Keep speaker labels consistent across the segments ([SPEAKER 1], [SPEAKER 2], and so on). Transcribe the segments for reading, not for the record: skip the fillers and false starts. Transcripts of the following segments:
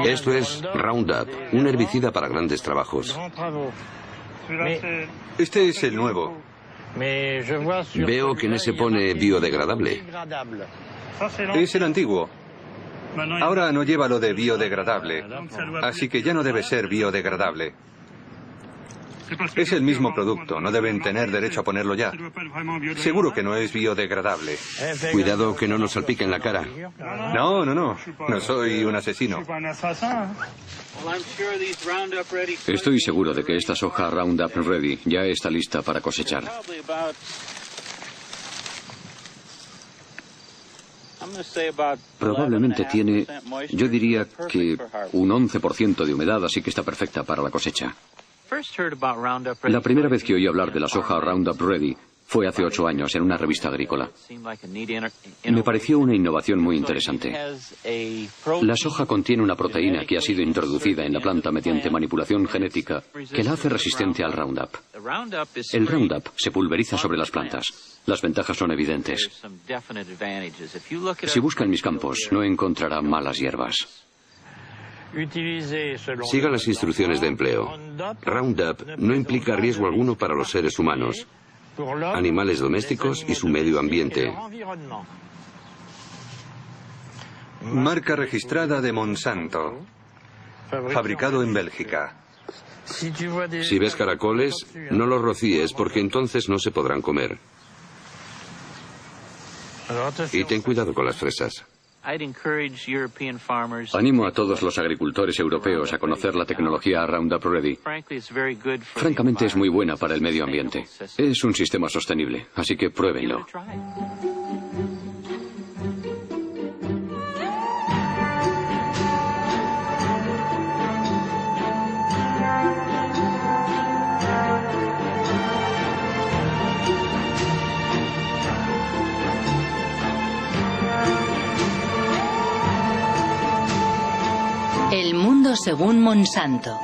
[SPEAKER 1] Esto es Roundup, un herbicida para grandes trabajos.
[SPEAKER 2] Este es el nuevo.
[SPEAKER 1] Veo que en ese pone biodegradable.
[SPEAKER 2] Es el antiguo. Ahora no lleva lo de biodegradable, así que ya no debe ser biodegradable. Es el mismo producto, no deben tener derecho a ponerlo ya. Seguro que no es biodegradable.
[SPEAKER 1] Cuidado que no nos salpique en la cara.
[SPEAKER 2] No, no, no. No soy un asesino.
[SPEAKER 3] Estoy seguro de que esta soja Roundup Ready ya está lista para cosechar. Probablemente tiene, yo diría que un 11% de humedad, así que está perfecta para la cosecha. La primera vez que oí hablar de la soja Roundup Ready fue hace 8 años en una revista agrícola. Me pareció una innovación muy interesante. La soja contiene una proteína que ha sido introducida en la planta mediante manipulación genética que la hace resistente al Roundup. El Roundup se pulveriza sobre las plantas. Las ventajas son evidentes. Si busca en mis campos, no encontrará malas hierbas.
[SPEAKER 1] Siga las instrucciones de empleo. Roundup no implica riesgo alguno para los seres humanos, animales domésticos y su medio ambiente.
[SPEAKER 2] Marca registrada de Monsanto. Fabricado en Bélgica.
[SPEAKER 1] Si ves caracoles, no los rocíes porque entonces no se podrán comer. Y ten cuidado con las fresas.
[SPEAKER 3] Animo a todos los agricultores europeos a conocer la tecnología Roundup Ready. Francamente es muy buena para el medio ambiente. Es un sistema sostenible, así que pruébenlo.
[SPEAKER 4] El mundo según Monsanto.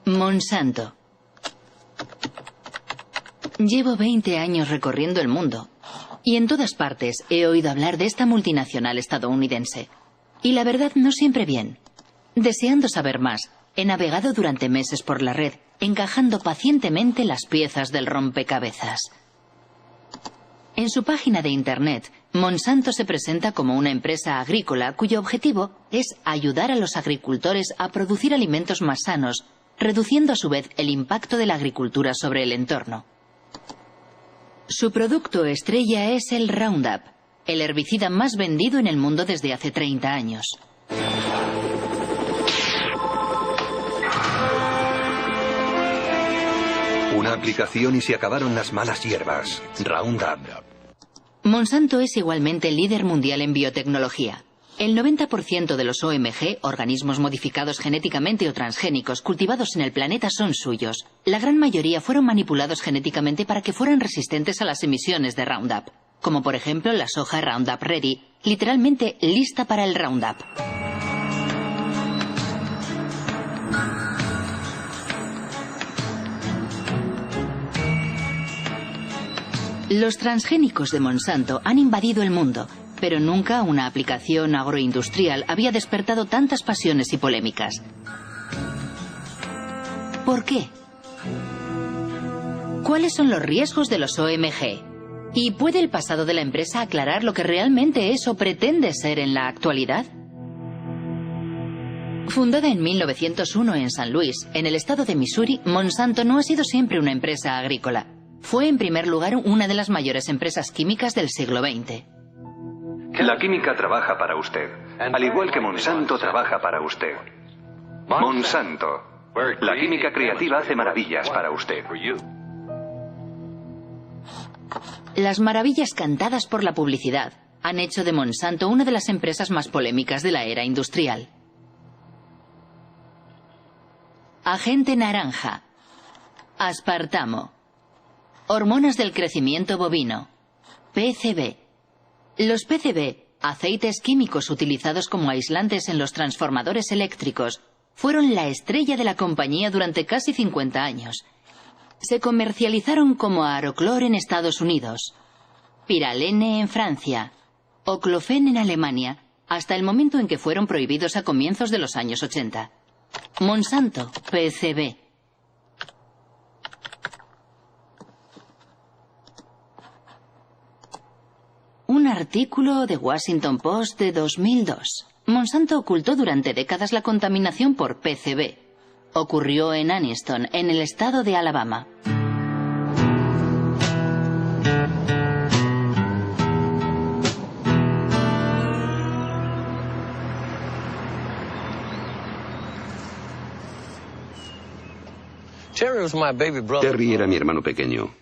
[SPEAKER 4] Monsanto. Llevo 20 años recorriendo el mundo y en todas partes he oído hablar de esta multinacional estadounidense. Y la verdad no siempre bien. Deseando saber más, he navegado durante meses por la red, encajando pacientemente las piezas del rompecabezas. En su página de Internet, Monsanto se presenta como una empresa agrícola cuyo objetivo es ayudar a los agricultores a producir alimentos más sanos, reduciendo a su vez el impacto de la agricultura sobre el entorno. Su producto estrella es el Roundup, el herbicida más vendido en el mundo desde hace 30 años.
[SPEAKER 2] Una aplicación y se acabaron las malas hierbas. Roundup.
[SPEAKER 4] Monsanto es igualmente líder mundial en biotecnología. El 90% de los OMG, organismos modificados genéticamente o transgénicos, cultivados en el planeta son suyos. La gran mayoría fueron manipulados genéticamente para que fueran resistentes a las emisiones de Roundup, como por ejemplo la soja Roundup Ready, literalmente lista para el Roundup. Los transgénicos de Monsanto han invadido el mundo, pero nunca una aplicación agroindustrial había despertado tantas pasiones y polémicas. ¿Por qué? ¿Cuáles son los riesgos de los OMG? ¿Y puede el pasado de la empresa aclarar lo que realmente es o pretende ser en la actualidad? Fundada en 1901 en San Luis, en el estado de Missouri, Monsanto no ha sido siempre una empresa agrícola. Fue en primer lugar una de las mayores empresas químicas del siglo XX.
[SPEAKER 2] La química trabaja para usted, al igual que Monsanto trabaja para usted. Monsanto. La química creativa hace maravillas para usted.
[SPEAKER 4] Las maravillas cantadas por la publicidad han hecho de Monsanto una de las empresas más polémicas de la era industrial. Agente naranja. Aspartamo. Hormonas del crecimiento bovino. PCB. Los PCB, aceites químicos utilizados como aislantes en los transformadores eléctricos, fueron la estrella de la compañía durante casi 50 años. Se comercializaron como Aroclor en Estados Unidos, Pyralene en Francia, Oclofen en Alemania, hasta el momento en que fueron prohibidos a comienzos de los años 80. Monsanto, PCB. Un artículo de Washington Post de 2002. Monsanto ocultó durante décadas la contaminación por PCB. Ocurrió en Anniston, en el estado de Alabama.
[SPEAKER 1] Terry era mi hermano pequeño.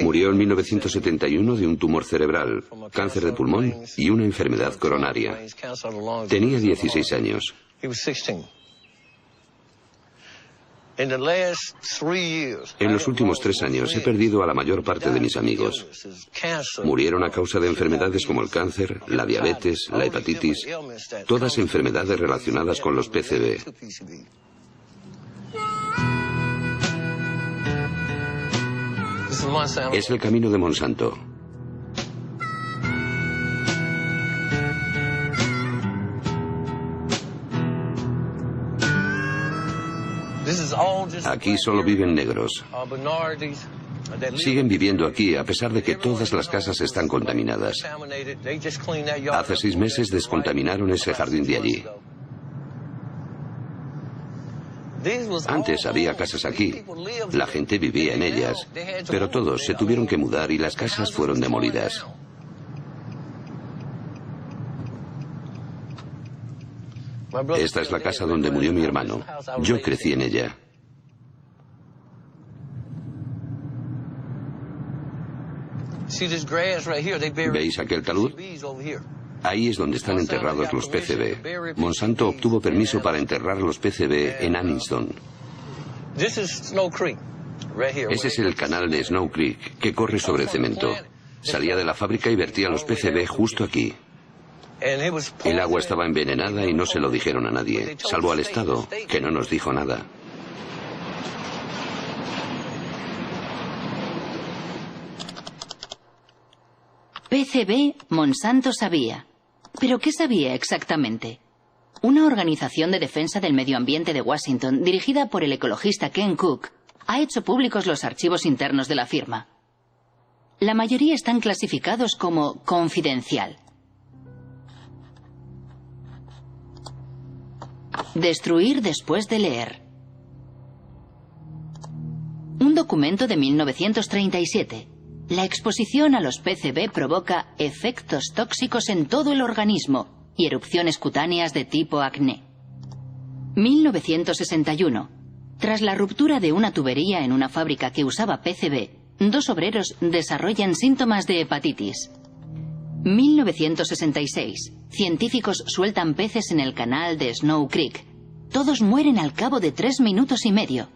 [SPEAKER 1] Murió en 1971 de un tumor cerebral, cáncer de pulmón y una enfermedad coronaria. Tenía 16 años. En los últimos 3 años he perdido a la mayor parte de mis amigos. Murieron a causa de enfermedades como el cáncer, la diabetes, la hepatitis, todas enfermedades relacionadas con los PCB. Es el camino de Monsanto. Aquí solo viven negros. Siguen viviendo aquí a pesar de que todas las casas están contaminadas. Hace 6 meses descontaminaron ese jardín de allí. Antes había casas aquí, la gente vivía en ellas, pero todos se tuvieron que mudar y las casas fueron demolidas. Esta es la casa donde murió mi hermano. Yo crecí en ella. ¿Veis aquel talud? Ahí es donde están enterrados los PCB. Monsanto obtuvo permiso para enterrar los PCB en Anniston. Ese es el canal de Snow Creek, que corre sobre cemento. Salía de la fábrica y vertía los PCB justo aquí. El agua estaba envenenada y no se lo dijeron a nadie, salvo al Estado, que no nos dijo nada.
[SPEAKER 4] PCB, Monsanto sabía. ¿Pero qué sabía exactamente? Una organización de defensa del medio ambiente de Washington, dirigida por el ecologista Ken Cook, ha hecho públicos los archivos internos de la firma. La mayoría están clasificados como confidencial. Destruir después de leer. Un documento de 1937. La exposición a los PCB provoca efectos tóxicos en todo el organismo y erupciones cutáneas de tipo acné. 1961. Tras la ruptura de una tubería en una fábrica que usaba PCB, 2 obreros desarrollan síntomas de hepatitis. 1966. Científicos sueltan peces en el canal de Snow Creek. Todos mueren al cabo de 3 minutos y medio.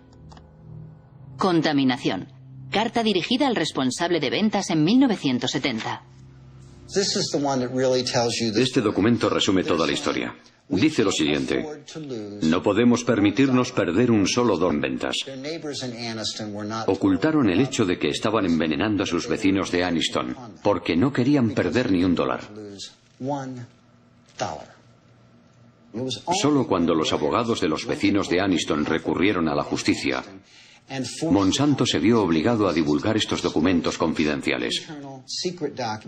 [SPEAKER 4] Contaminación. Carta dirigida al responsable de ventas en 1970.
[SPEAKER 3] Este documento resume toda la historia. Dice lo siguiente: no podemos permitirnos perder un solo $1 en ventas. Ocultaron el hecho de que estaban envenenando a sus vecinos de Anniston, porque no querían perder ni $1. Solo cuando los abogados de los vecinos de Anniston recurrieron a la justicia, Monsanto se vio obligado a divulgar estos documentos confidenciales.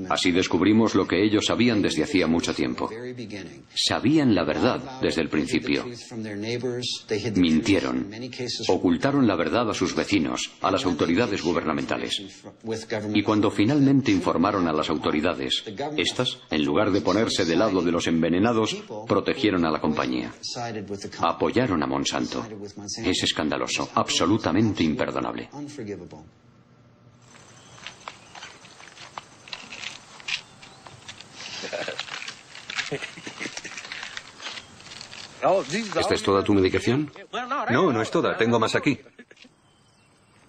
[SPEAKER 3] Así descubrimos lo que ellos sabían desde hacía mucho tiempo. Sabían la verdad desde el principio. Mintieron. Ocultaron la verdad a sus vecinos, a las autoridades gubernamentales. Y cuando finalmente informaron a las autoridades, estas, en lugar de ponerse del lado de los envenenados, protegieron a la compañía. Apoyaron a Monsanto. Es escandaloso, absolutamente imperdonable.
[SPEAKER 1] ¿Esta es toda tu medicación?
[SPEAKER 2] No, no es toda. Tengo más aquí.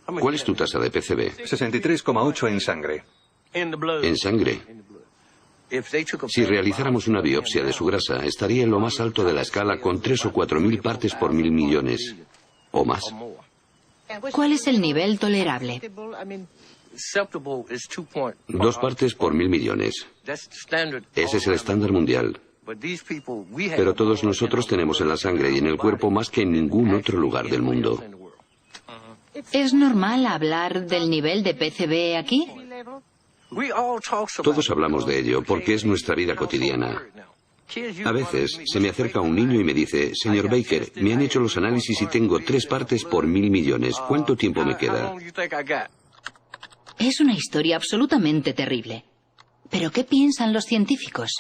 [SPEAKER 1] ¿Cuál es tu tasa de PCB?
[SPEAKER 2] 63,8 en sangre.
[SPEAKER 1] En sangre. Si realizáramos una biopsia de su grasa, estaría en lo más alto de la escala con 3 o 4 mil partes por mil millones. O más.
[SPEAKER 4] ¿Cuál es el nivel tolerable?
[SPEAKER 1] 2 partes por mil millones. Ese es el estándar mundial. Pero todos nosotros tenemos en la sangre y en el cuerpo más que en ningún otro lugar del mundo.
[SPEAKER 4] ¿Es normal hablar del nivel de PCB aquí?
[SPEAKER 1] Todos hablamos de ello porque es nuestra vida cotidiana. A veces se me acerca un niño y me dice, señor Baker, me han hecho los análisis y tengo 3 partes por mil millones. ¿Cuánto tiempo me queda?
[SPEAKER 4] Es una historia absolutamente terrible. ¿Pero qué piensan los científicos?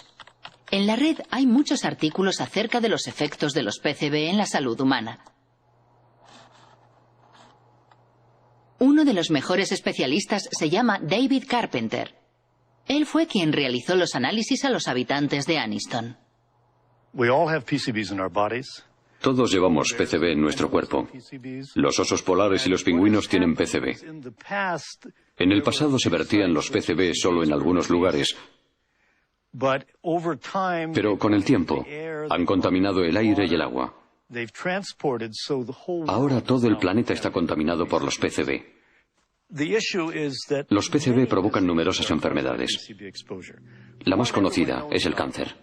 [SPEAKER 4] En la red hay muchos artículos acerca de los efectos de los PCB en la salud humana. Uno de los mejores especialistas se llama David Carpenter. Él fue quien realizó los análisis a los habitantes de Anniston.
[SPEAKER 3] Todos llevamos PCB en nuestro cuerpo. Los osos polares y los pingüinos tienen PCB. En el pasado se vertían los PCB solo en algunos lugares, pero con el tiempo han contaminado el aire y el agua. Ahora todo el planeta está contaminado por los PCB. Los PCB provocan numerosas enfermedades. La más conocida es el cáncer.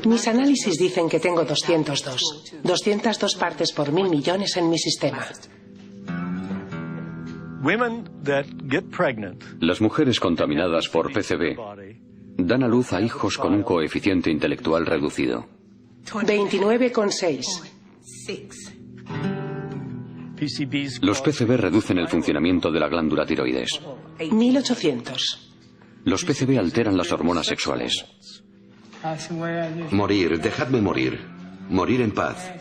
[SPEAKER 5] Mis análisis dicen que tengo 202 partes por mil millones en mi sistema.
[SPEAKER 3] Las mujeres contaminadas por PCB dan a luz a hijos con un coeficiente intelectual reducido.
[SPEAKER 5] 29,6.
[SPEAKER 3] Los PCB reducen el funcionamiento de la glándula tiroides.
[SPEAKER 5] 1800.
[SPEAKER 3] Los PCB alteran las hormonas sexuales.
[SPEAKER 1] Morir, dejadme morir. Morir en paz.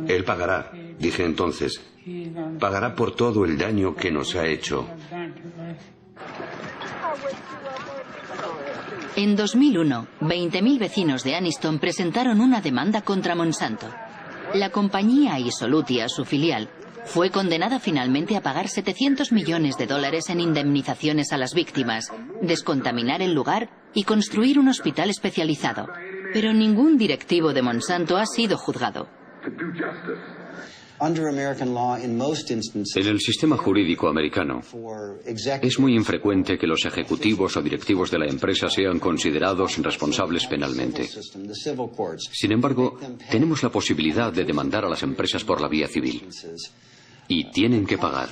[SPEAKER 1] Él pagará, dije entonces. Pagará por todo el daño que nos ha hecho.
[SPEAKER 4] En 2001, 20.000 vecinos de Anniston presentaron una demanda contra Monsanto. La compañía Isolutia, su filial, fue condenada finalmente a pagar $700 millones en indemnizaciones a las víctimas, descontaminar el lugar y construir un hospital especializado. Pero ningún directivo de Monsanto ha sido juzgado.
[SPEAKER 3] En el sistema jurídico americano, es muy infrecuente que los ejecutivos o directivos de la empresa sean considerados responsables penalmente. Sin embargo, tenemos la posibilidad de demandar a las empresas por la vía civil. Y tienen que pagar.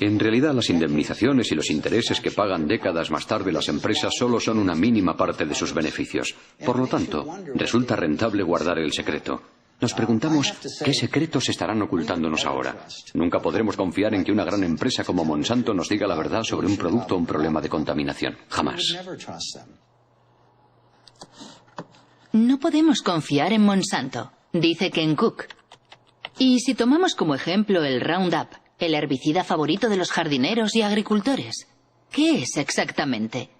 [SPEAKER 3] En realidad, las indemnizaciones y los intereses que pagan décadas más tarde las empresas solo son una mínima parte de sus beneficios. Por lo tanto, resulta rentable guardar el secreto. Nos preguntamos qué secretos estarán ocultándonos ahora. Nunca podremos confiar en que una gran empresa como Monsanto nos diga la verdad sobre un producto o un problema de contaminación. Jamás.
[SPEAKER 4] No podemos confiar en Monsanto, dice Ken Cook. Y si tomamos como ejemplo el Roundup, el herbicida favorito de los jardineros y agricultores, ¿qué es exactamente?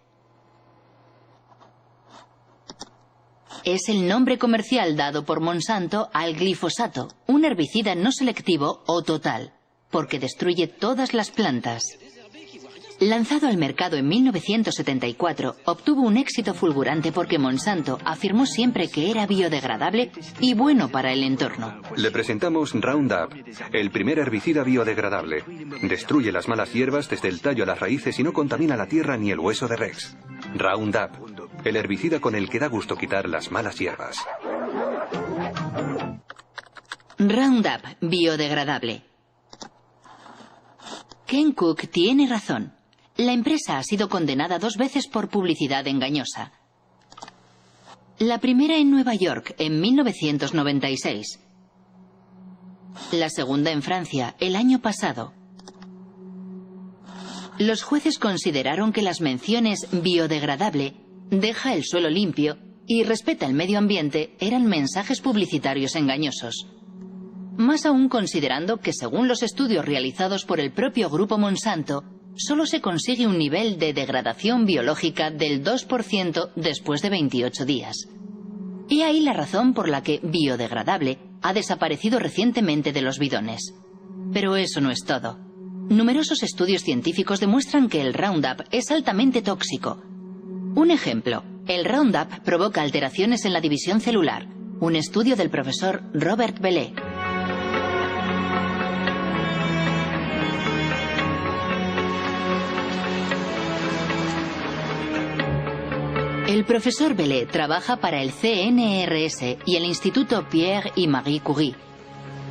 [SPEAKER 4] Es el nombre comercial dado por Monsanto al glifosato, un herbicida no selectivo o total, porque destruye todas las plantas. Lanzado al mercado en 1974, obtuvo un éxito fulgurante porque Monsanto afirmó siempre que era biodegradable y bueno para el entorno.
[SPEAKER 2] Le presentamos Roundup, el primer herbicida biodegradable. Destruye las malas hierbas desde el tallo a las raíces y no contamina la tierra ni el hueso de Rex. Roundup, el herbicida con el que da gusto quitar las malas hierbas.
[SPEAKER 4] Roundup, biodegradable. Ken Cook tiene razón. La empresa ha sido condenada 2 veces por publicidad engañosa. La primera en Nueva York, en 1996. La segunda en Francia, el año pasado. Los jueces consideraron que las menciones biodegradable, deja el suelo limpio y respeta el medio ambiente eran mensajes publicitarios engañosos. Más aún considerando que según los estudios realizados por el propio grupo Monsanto, solo se consigue un nivel de degradación biológica del 2% después de 28 días. He ahí la razón por la que biodegradable ha desaparecido recientemente de los bidones. Pero eso no es todo. Numerosos estudios científicos demuestran que el Roundup es altamente tóxico. Un ejemplo, el Roundup provoca alteraciones en la división celular. Un estudio del profesor Robert Bellet. El profesor Bellet trabaja para el CNRS y el Instituto Pierre y Marie Curie.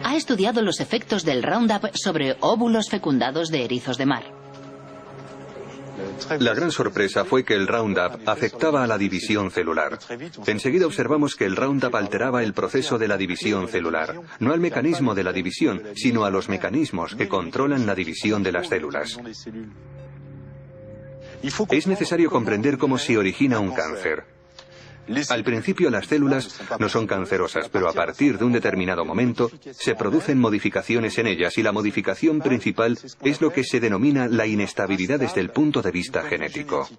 [SPEAKER 4] Ha estudiado los efectos del Roundup sobre óvulos fecundados de erizos de mar.
[SPEAKER 2] La gran sorpresa fue que el Roundup afectaba a la división celular. Enseguida observamos que el Roundup alteraba el proceso de la división celular, no al mecanismo de la división, sino a los mecanismos que controlan la división de las células. Es necesario comprender cómo se origina un cáncer. Al principio las células no son cancerosas, pero a partir de un determinado momento se producen modificaciones en ellas y la modificación principal es lo que se denomina la inestabilidad desde el punto de vista genético.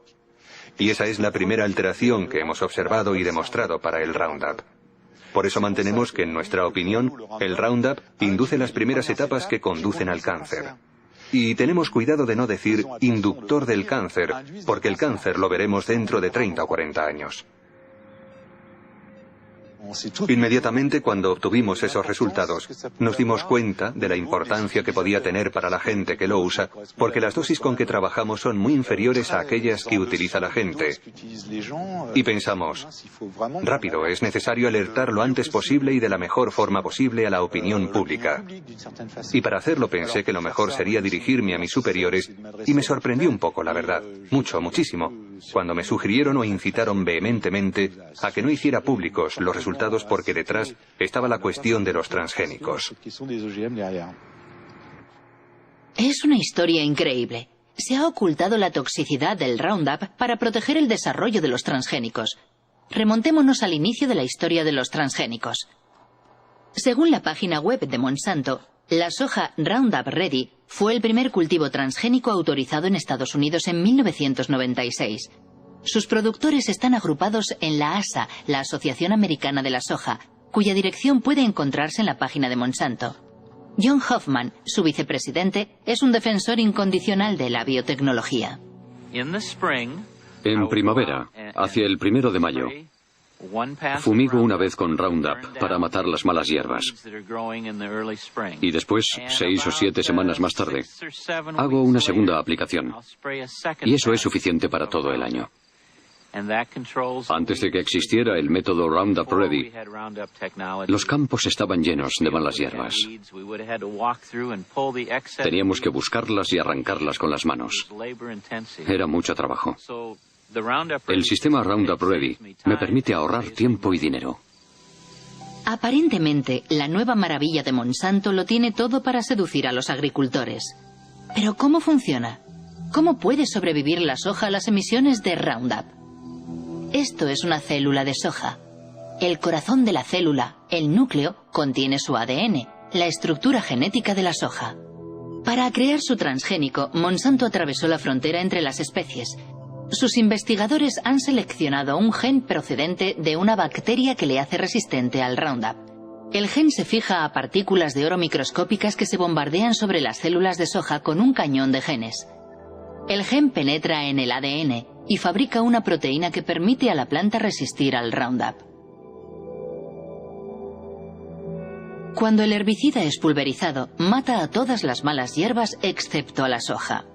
[SPEAKER 2] Y esa es la primera alteración que hemos observado y demostrado para el Roundup. Por eso mantenemos que, en nuestra opinión, el Roundup induce las primeras etapas que conducen al cáncer. Y tenemos cuidado de no decir inductor del cáncer, porque el cáncer lo veremos dentro de 30 o 40 años. Inmediatamente cuando obtuvimos esos resultados, nos dimos cuenta de la importancia que podía tener para la gente que lo usa, porque las dosis con que trabajamos son muy inferiores a aquellas que utiliza la gente. Y pensamos, rápido, es necesario alertar lo antes posible y de la mejor forma posible a la opinión pública. Y para hacerlo pensé que lo mejor sería dirigirme a mis superiores, y me sorprendió un poco, la verdad, muchísimo, cuando me sugirieron o incitaron vehementemente a que no hiciera públicos los resultados porque detrás estaba la cuestión de los transgénicos.
[SPEAKER 4] Es una historia increíble. Se ha ocultado la toxicidad del Roundup para proteger el desarrollo de los transgénicos. Remontémonos al inicio de la historia de los transgénicos. Según la página web de Monsanto, la soja Roundup Ready fue el primer cultivo transgénico autorizado en Estados Unidos en 1996. Sus productores están agrupados en la ASA, la Asociación Americana de la Soja, cuya dirección puede encontrarse en la página de Monsanto. John Hoffman, su vicepresidente, es un defensor incondicional de la biotecnología.
[SPEAKER 3] En primavera, hacia el 1 de mayo, fumigo una vez con Roundup para matar las malas hierbas. Y después, 6 o 7 semanas más tarde, hago una segunda aplicación. Y eso es suficiente para todo el año. Antes de que existiera el método Roundup Ready, los campos estaban llenos de malas hierbas. Teníamos que buscarlas y arrancarlas con las manos. Era mucho trabajo. El sistema Roundup Ready me permite ahorrar tiempo y dinero.
[SPEAKER 4] Aparentemente, la nueva maravilla de Monsanto lo tiene todo para seducir a los agricultores. Pero ¿cómo funciona? ¿Cómo puede sobrevivir la soja a las emisiones de Roundup? Esto es una célula de soja. El corazón de la célula, el núcleo, contiene su ADN, la estructura genética de la soja. Para crear su transgénico, Monsanto atravesó la frontera entre las especies. Sus investigadores han seleccionado un gen procedente de una bacteria que le hace resistente al Roundup. El gen se fija a partículas de oro microscópicas que se bombardean sobre las células de soja con un cañón de genes. El gen penetra en el ADN y fabrica una proteína que permite a la planta resistir al Roundup. Cuando el herbicida es pulverizado, mata a todas las malas hierbas excepto a la soja.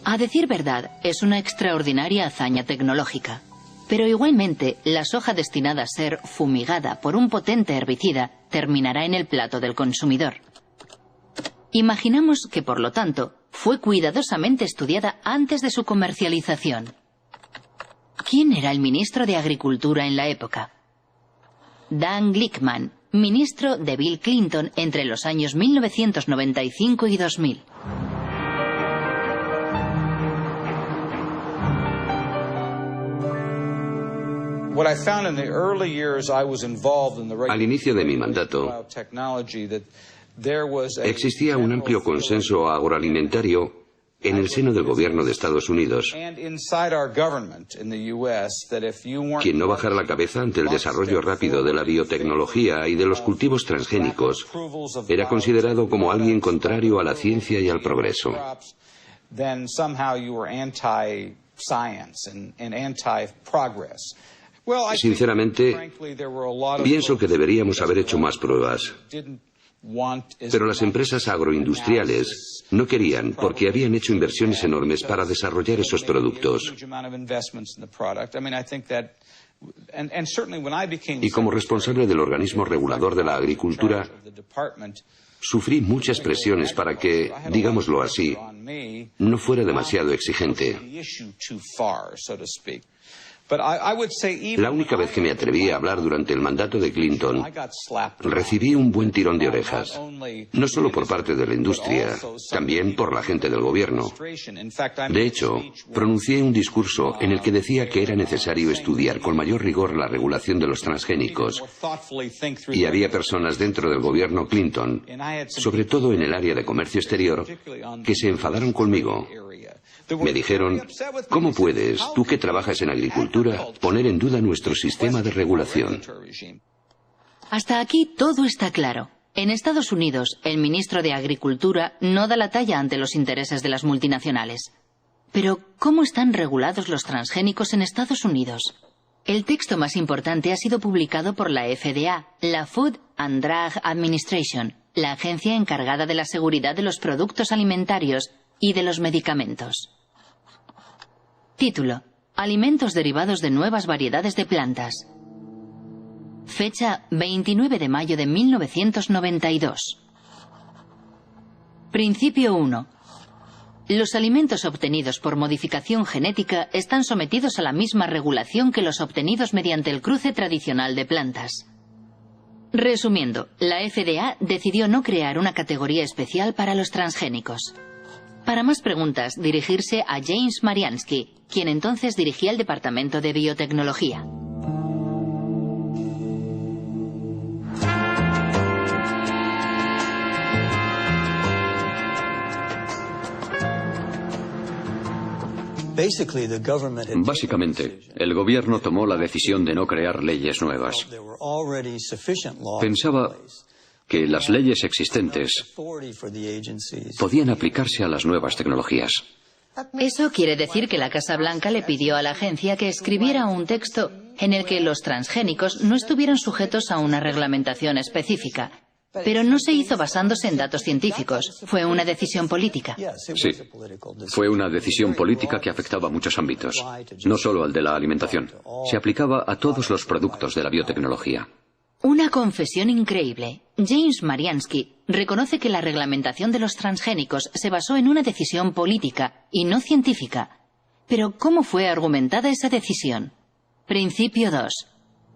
[SPEAKER 4] A decir verdad, es una extraordinaria hazaña tecnológica. Pero igualmente, la soja destinada a ser fumigada por un potente herbicida terminará en el plato del consumidor. Imaginamos que, por lo tanto, fue cuidadosamente estudiada antes de su comercialización. ¿Quién era el ministro de Agricultura en la época? Dan Glickman, ministro de Bill Clinton entre los años 1995 y 2000.
[SPEAKER 1] Al inicio de mi mandato, Existía un amplio consenso agroalimentario en el seno del gobierno de Estados Unidos. Quien no bajara la cabeza ante el desarrollo rápido de la biotecnología y de los cultivos transgénicos era considerado como alguien contrario a la ciencia y al progreso. Sinceramente, pienso que deberíamos haber hecho más pruebas. Pero las empresas agroindustriales no querían porque habían hecho inversiones enormes para desarrollar esos productos. Y como responsable del organismo regulador de la agricultura, sufrí muchas presiones para que, digámoslo así, no fuera demasiado exigente. La única vez que me atreví a hablar durante el mandato de Clinton, recibí un buen tirón de orejas, no solo por parte de la industria, también por la gente del gobierno. De hecho, pronuncié un discurso en el que decía que era necesario estudiar con mayor rigor la regulación de los transgénicos, y había personas dentro del gobierno Clinton, sobre todo en el área de comercio exterior, que se enfadaron conmigo. Me dijeron, ¿cómo puedes, tú que trabajas en agricultura, poner en duda nuestro sistema de regulación?
[SPEAKER 4] Hasta aquí todo está claro. En Estados Unidos, el ministro de Agricultura no da la talla ante los intereses de las multinacionales. Pero, ¿cómo están regulados los transgénicos en Estados Unidos? El texto más importante ha sido publicado por la FDA, la Food and Drug Administration, la agencia encargada de la seguridad de los productos alimentarios y de los medicamentos. Título: Alimentos derivados de nuevas variedades de plantas. Fecha: 29 de mayo de 1992. Principio 1. Los alimentos obtenidos por modificación genética están sometidos a la misma regulación que los obtenidos mediante el cruce tradicional de plantas. Resumiendo, la FDA decidió no crear una categoría especial para los transgénicos. Para más preguntas, dirigirse a James Mariansky, quien entonces dirigía el Departamento de Biotecnología.
[SPEAKER 3] Básicamente, el gobierno tomó la decisión de no crear leyes nuevas. Pensaba que las leyes existentes podían aplicarse a las nuevas tecnologías.
[SPEAKER 4] Eso quiere decir que la Casa Blanca le pidió a la agencia que escribiera un texto en el que los transgénicos no estuvieran sujetos a una reglamentación específica. Pero no se hizo basándose en datos científicos. Fue una decisión política.
[SPEAKER 3] Sí, fue una decisión política que afectaba a muchos ámbitos, no solo al de la alimentación. Se aplicaba a todos los productos de la biotecnología.
[SPEAKER 4] Una confesión increíble. James Mariansky reconoce que la reglamentación de los transgénicos se basó en una decisión política y no científica. Pero, ¿cómo fue argumentada esa decisión? Principio 2.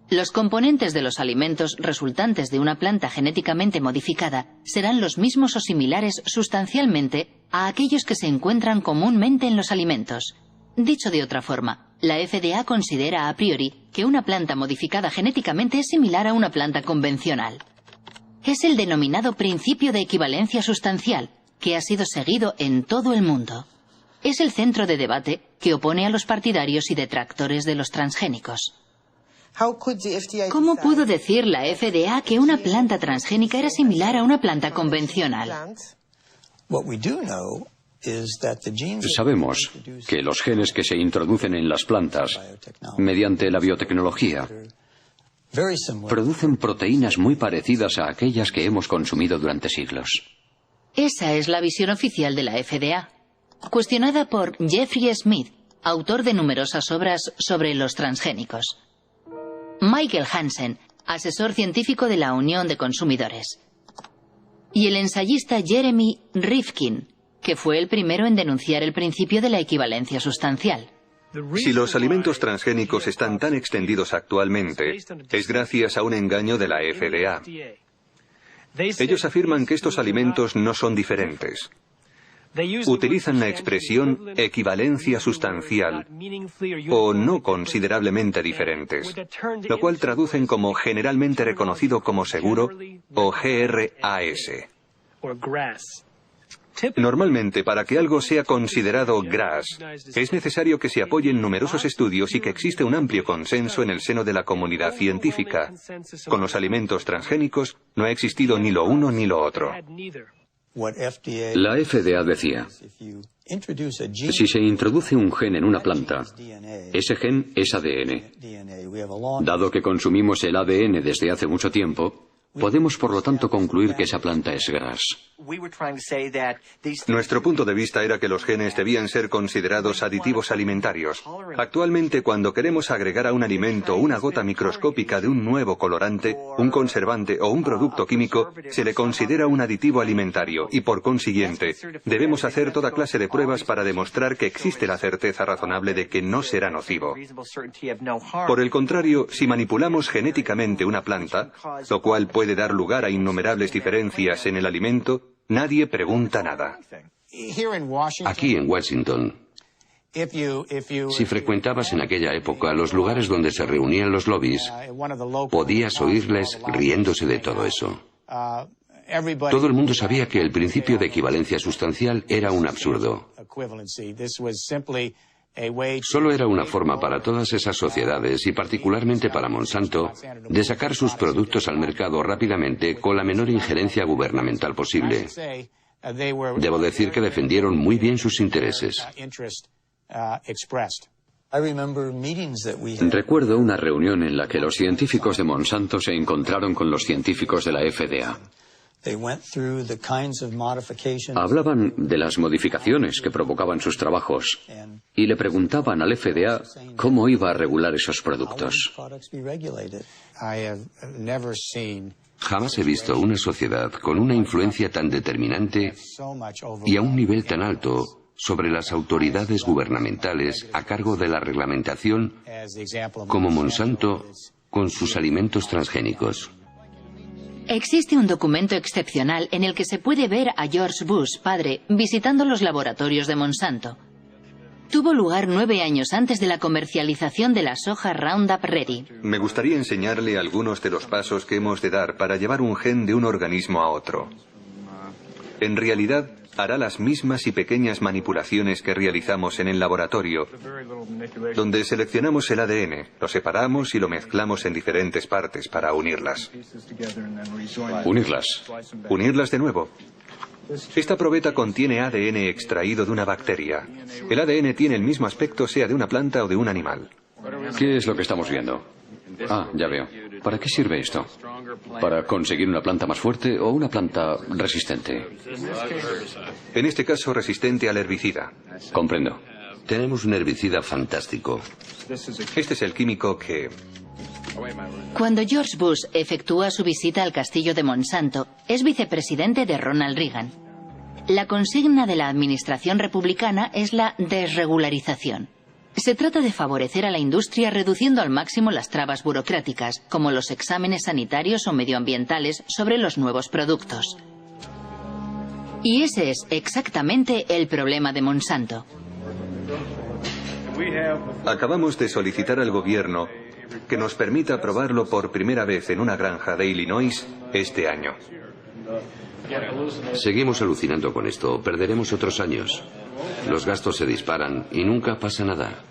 [SPEAKER 4] Los componentes de los alimentos resultantes de una planta genéticamente modificada serán los mismos o similares sustancialmente a aquellos que se encuentran comúnmente en los alimentos. Dicho de otra forma, la FDA considera a priori que una planta modificada genéticamente es similar a una planta convencional. Es el denominado principio de equivalencia sustancial, que ha sido seguido en todo el mundo. Es el centro de debate que opone a los partidarios y detractores de los transgénicos. ¿Cómo pudo decir la FDA que una planta transgénica era similar a una planta convencional?
[SPEAKER 3] Sabemos que los genes que se introducen en las plantas mediante la biotecnología producen proteínas muy parecidas a aquellas que hemos consumido durante siglos.
[SPEAKER 4] Esa es la visión oficial de la FDA, cuestionada por Jeffrey Smith, autor de numerosas obras sobre los transgénicos. Michael Hansen, asesor científico de la Unión de Consumidores. Y el ensayista Jeremy Rifkin, que fue el primero en denunciar el principio de la equivalencia sustancial.
[SPEAKER 2] Si los alimentos transgénicos están tan extendidos actualmente, es gracias a un engaño de la FDA. Ellos afirman que estos alimentos no son diferentes. Utilizan la expresión equivalencia sustancial o no considerablemente diferentes, lo cual traducen como generalmente reconocido como seguro o GRAS. Normalmente, para que algo sea considerado GRAS, es necesario que se apoyen numerosos estudios y que existe un amplio consenso en el seno de la comunidad científica. Con los alimentos transgénicos no ha existido ni lo uno ni lo otro.
[SPEAKER 3] La FDA decía, si se introduce un gen en una planta, ese gen es ADN. Dado que consumimos el ADN desde hace mucho tiempo, podemos por lo tanto concluir que esa planta es GRAS.
[SPEAKER 2] Nuestro punto de vista era que los genes debían ser considerados aditivos alimentarios. Actualmente, cuando queremos agregar a un alimento una gota microscópica de un nuevo colorante, un conservante o un producto químico, se le considera un aditivo alimentario y, por consiguiente, debemos hacer toda clase de pruebas para demostrar que existe la certeza razonable de que no será nocivo. Por el contrario, si manipulamos genéticamente una planta, lo cual puede dar lugar a innumerables diferencias en el alimento, nadie pregunta nada.
[SPEAKER 1] Aquí en Washington, si frecuentabas en aquella época los lugares donde se reunían los lobbies, podías oírles riéndose de todo eso. Todo el mundo sabía que el principio de equivalencia sustancial era un absurdo. Solo era una forma para todas esas sociedades, y particularmente para Monsanto, de sacar sus productos al mercado rápidamente con la menor injerencia gubernamental posible. Debo decir que defendieron muy bien sus intereses.
[SPEAKER 3] Recuerdo una reunión en la que los científicos de Monsanto se encontraron con los científicos de la FDA. Hablaban de las modificaciones que provocaban sus trabajos y le preguntaban al FDA cómo iba a regular esos productos.
[SPEAKER 1] Jamás he visto una sociedad con una influencia tan determinante y a un nivel tan alto sobre las autoridades gubernamentales a cargo de la reglamentación como Monsanto con sus alimentos transgénicos.
[SPEAKER 4] Existe un documento excepcional en el que se puede ver a George Bush, padre, visitando los laboratorios de Monsanto. Tuvo lugar 9 años antes de la comercialización de la soja Roundup Ready.
[SPEAKER 2] Me gustaría enseñarle algunos de los pasos que hemos de dar para llevar un gen de un organismo a otro. En realidad, hará las mismas y pequeñas manipulaciones que realizamos en el laboratorio, donde seleccionamos el ADN, lo separamos y lo mezclamos en diferentes partes para unirlas.
[SPEAKER 3] ¿Unirlas?
[SPEAKER 2] Unirlas de nuevo. Esta probeta contiene ADN extraído de una bacteria. El ADN tiene el mismo aspecto sea de una planta o de un animal.
[SPEAKER 3] ¿Qué es lo que estamos viendo? Ah, ya veo. ¿Para qué sirve esto? ¿Para conseguir una planta más fuerte o una planta resistente?
[SPEAKER 2] En este caso, resistente al herbicida.
[SPEAKER 3] Comprendo.
[SPEAKER 1] Tenemos un herbicida fantástico.
[SPEAKER 2] Este es el químico que...
[SPEAKER 4] Cuando George Bush efectúa su visita al castillo de Monsanto, es vicepresidente de Ronald Reagan. La consigna de la administración republicana es la desregularización. Se trata de favorecer a la industria reduciendo al máximo las trabas burocráticas, como los exámenes sanitarios o medioambientales sobre los nuevos productos. Y ese es exactamente el problema de Monsanto.
[SPEAKER 2] Acabamos de solicitar al gobierno que nos permita probarlo por primera vez en una granja de Illinois este año.
[SPEAKER 1] Seguimos alucinando con esto. Perderemos otros años. Los gastos se disparan y nunca pasa nada.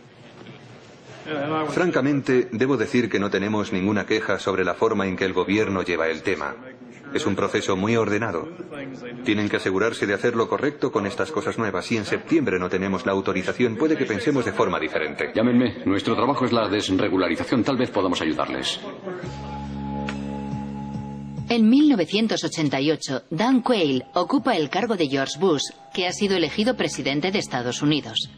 [SPEAKER 2] Francamente, debo decir que no tenemos ninguna queja sobre la forma en que el gobierno lleva el tema. Es un proceso muy ordenado. Tienen que asegurarse de hacer lo correcto con estas cosas nuevas. Si en septiembre no tenemos la autorización, puede que pensemos de forma diferente.
[SPEAKER 3] Llámenme. Nuestro trabajo es la desregularización. Tal vez podamos ayudarles.
[SPEAKER 4] En 1988, Dan Quayle ocupa el cargo de George Bush, que ha sido elegido presidente de Estados Unidos.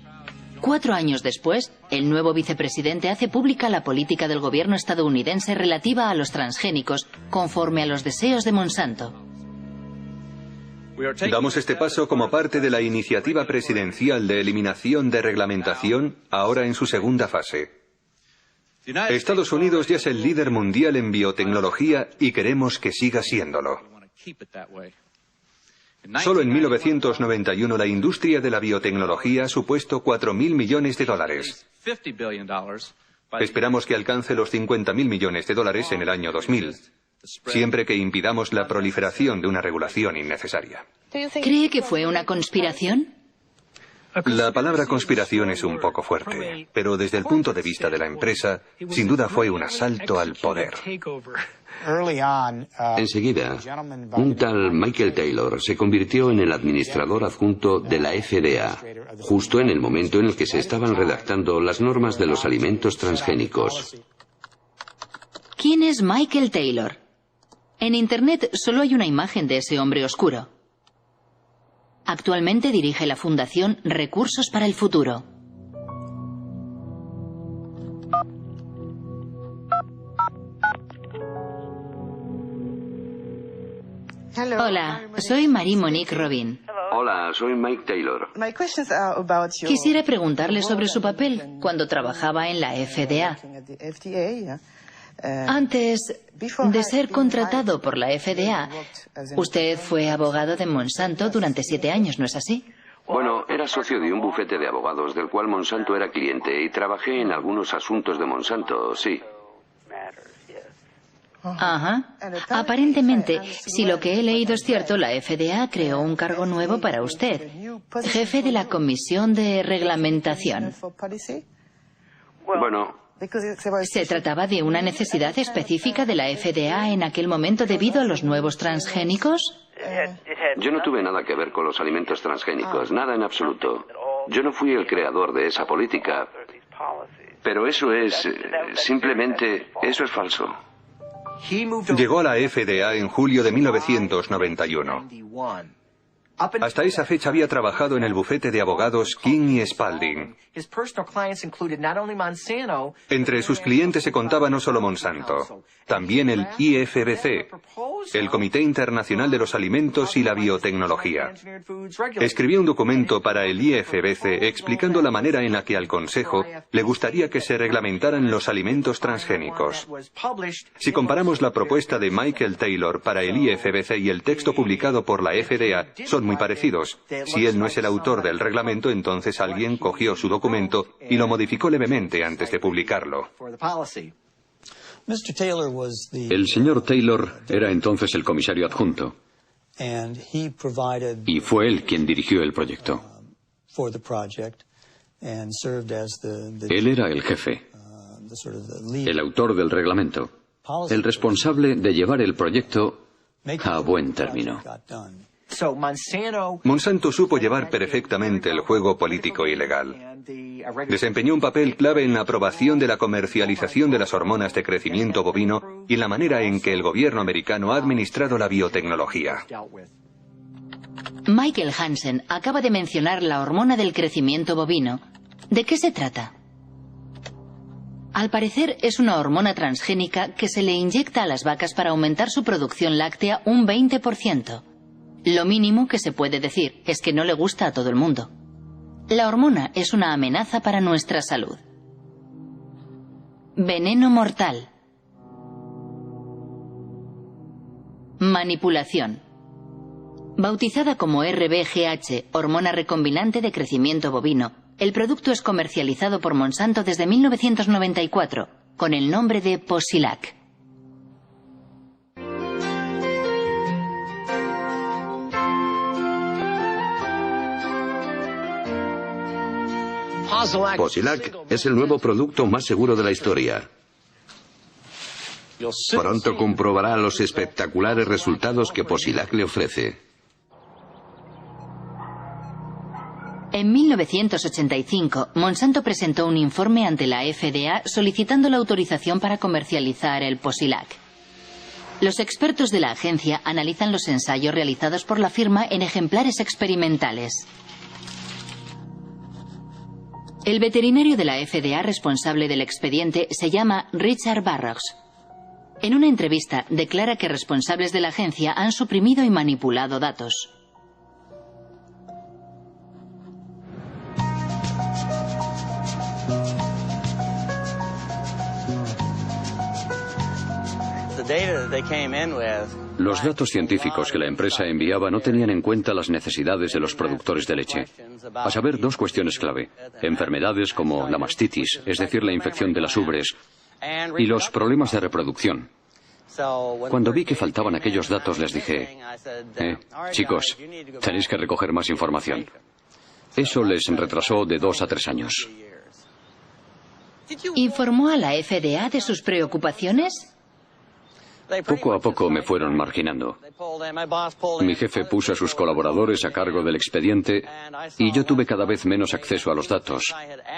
[SPEAKER 4] 4 años después, el nuevo vicepresidente hace pública la política del gobierno estadounidense relativa a los transgénicos, conforme a los deseos de Monsanto.
[SPEAKER 2] Damos este paso como parte de la iniciativa presidencial de eliminación de reglamentación, ahora en su segunda fase. Estados Unidos ya es el líder mundial en biotecnología y queremos que siga siéndolo. Solo en 1991 la industria de la biotecnología ha supuesto $4.000 millones. Esperamos que alcance los $50.000 millones en el año 2000. siempre que impidamos la proliferación de una regulación innecesaria.
[SPEAKER 4] ¿Cree que fue una conspiración?
[SPEAKER 2] La palabra conspiración es un poco fuerte, pero desde el punto de vista de la empresa, sin duda fue un asalto al poder.
[SPEAKER 1] Enseguida, un tal Michael Taylor se convirtió en el administrador adjunto de la FDA, justo en el momento en el que se estaban redactando las normas de los alimentos transgénicos.
[SPEAKER 4] ¿Quién es Michael Taylor? En Internet solo hay una imagen de ese hombre oscuro. Actualmente dirige la Fundación Recursos para el Futuro. Hola, soy Marie-Monique Robin.
[SPEAKER 1] Hola, soy Mike Taylor.
[SPEAKER 4] Quisiera preguntarle sobre su papel cuando trabajaba en la FDA. Antes de ser contratado por la FDA, usted fue abogado de Monsanto durante 7 años, ¿no es así?
[SPEAKER 1] Bueno, era socio de un bufete de abogados del cual Monsanto era cliente y trabajé en algunos asuntos de Monsanto, sí.
[SPEAKER 4] Ajá. Aparentemente, si lo que he leído es cierto, la FDA creó un cargo nuevo para usted, jefe de la Comisión de Reglamentación.
[SPEAKER 1] Bueno,
[SPEAKER 4] ¿Se trataba de una necesidad específica de la FDA en aquel momento debido a los nuevos transgénicos?
[SPEAKER 1] yo no tuve nada que ver con los alimentos transgénicos, nada en absoluto. Yo no fui el creador de esa política, pero eso es, simplemente, eso es falso.
[SPEAKER 2] Llegó a la FDA en julio de 1991. Hasta esa fecha había trabajado en el bufete de abogados King y Spalding. Entre sus clientes se contaba no solo Monsanto, también el IFBC, el Comité Internacional de los Alimentos y la Biotecnología. Escribió un documento para el IFBC explicando la manera en la que al Consejo le gustaría que se reglamentaran los alimentos transgénicos. Si comparamos la propuesta de Michael Taylor para el IFBC y el texto publicado por la FDA, son muy parecidos. Si él no es el autor del reglamento, entonces alguien cogió su documento y lo modificó levemente antes de publicarlo.
[SPEAKER 3] El señor Taylor era entonces el comisario adjunto y fue él quien dirigió el proyecto. Él era el jefe, el autor del reglamento, el responsable de llevar el proyecto a buen término.
[SPEAKER 2] Monsanto supo llevar perfectamente el juego político y legal. Desempeñó un papel clave en la aprobación de la comercialización de las hormonas de crecimiento bovino y en la manera en que el gobierno americano ha administrado la biotecnología.
[SPEAKER 4] Michael Hansen acaba de mencionar la hormona del crecimiento bovino. ¿De qué se trata? Al parecer es una hormona transgénica que se le inyecta a las vacas para aumentar su producción láctea un 20%. Lo mínimo que se puede decir es que no le gusta a todo el mundo. La hormona es una amenaza para nuestra salud. Veneno mortal. Manipulación. Bautizada como RBGH, hormona recombinante de crecimiento bovino, el producto es comercializado por Monsanto desde 1994, con el nombre de Posilac.
[SPEAKER 1] Posilac es el nuevo producto más seguro de la historia. Pronto comprobará los espectaculares resultados que Posilac le ofrece.
[SPEAKER 4] En 1985, Monsanto presentó un informe ante la FDA solicitando la autorización para comercializar el Posilac. Los expertos de la agencia analizan los ensayos realizados por la firma en ejemplares experimentales. El veterinario de la FDA responsable del expediente se llama Richard Barrocks. En una entrevista declara que responsables de la agencia han suprimido y manipulado datos.
[SPEAKER 3] Los datos científicos que la empresa enviaba no tenían en cuenta las necesidades de los productores de leche. A saber, 2 cuestiones clave. Enfermedades como la mastitis, es decir, la infección de las ubres, y los problemas de reproducción. Cuando vi que faltaban aquellos datos, les dije, chicos, tenéis que recoger más información. Eso les retrasó de 2 a 3 años.
[SPEAKER 4] ¿Informó a la FDA de sus preocupaciones?
[SPEAKER 3] Poco a poco me fueron marginando. Mi jefe puso a sus colaboradores a cargo del expediente y yo tuve cada vez menos acceso a los datos,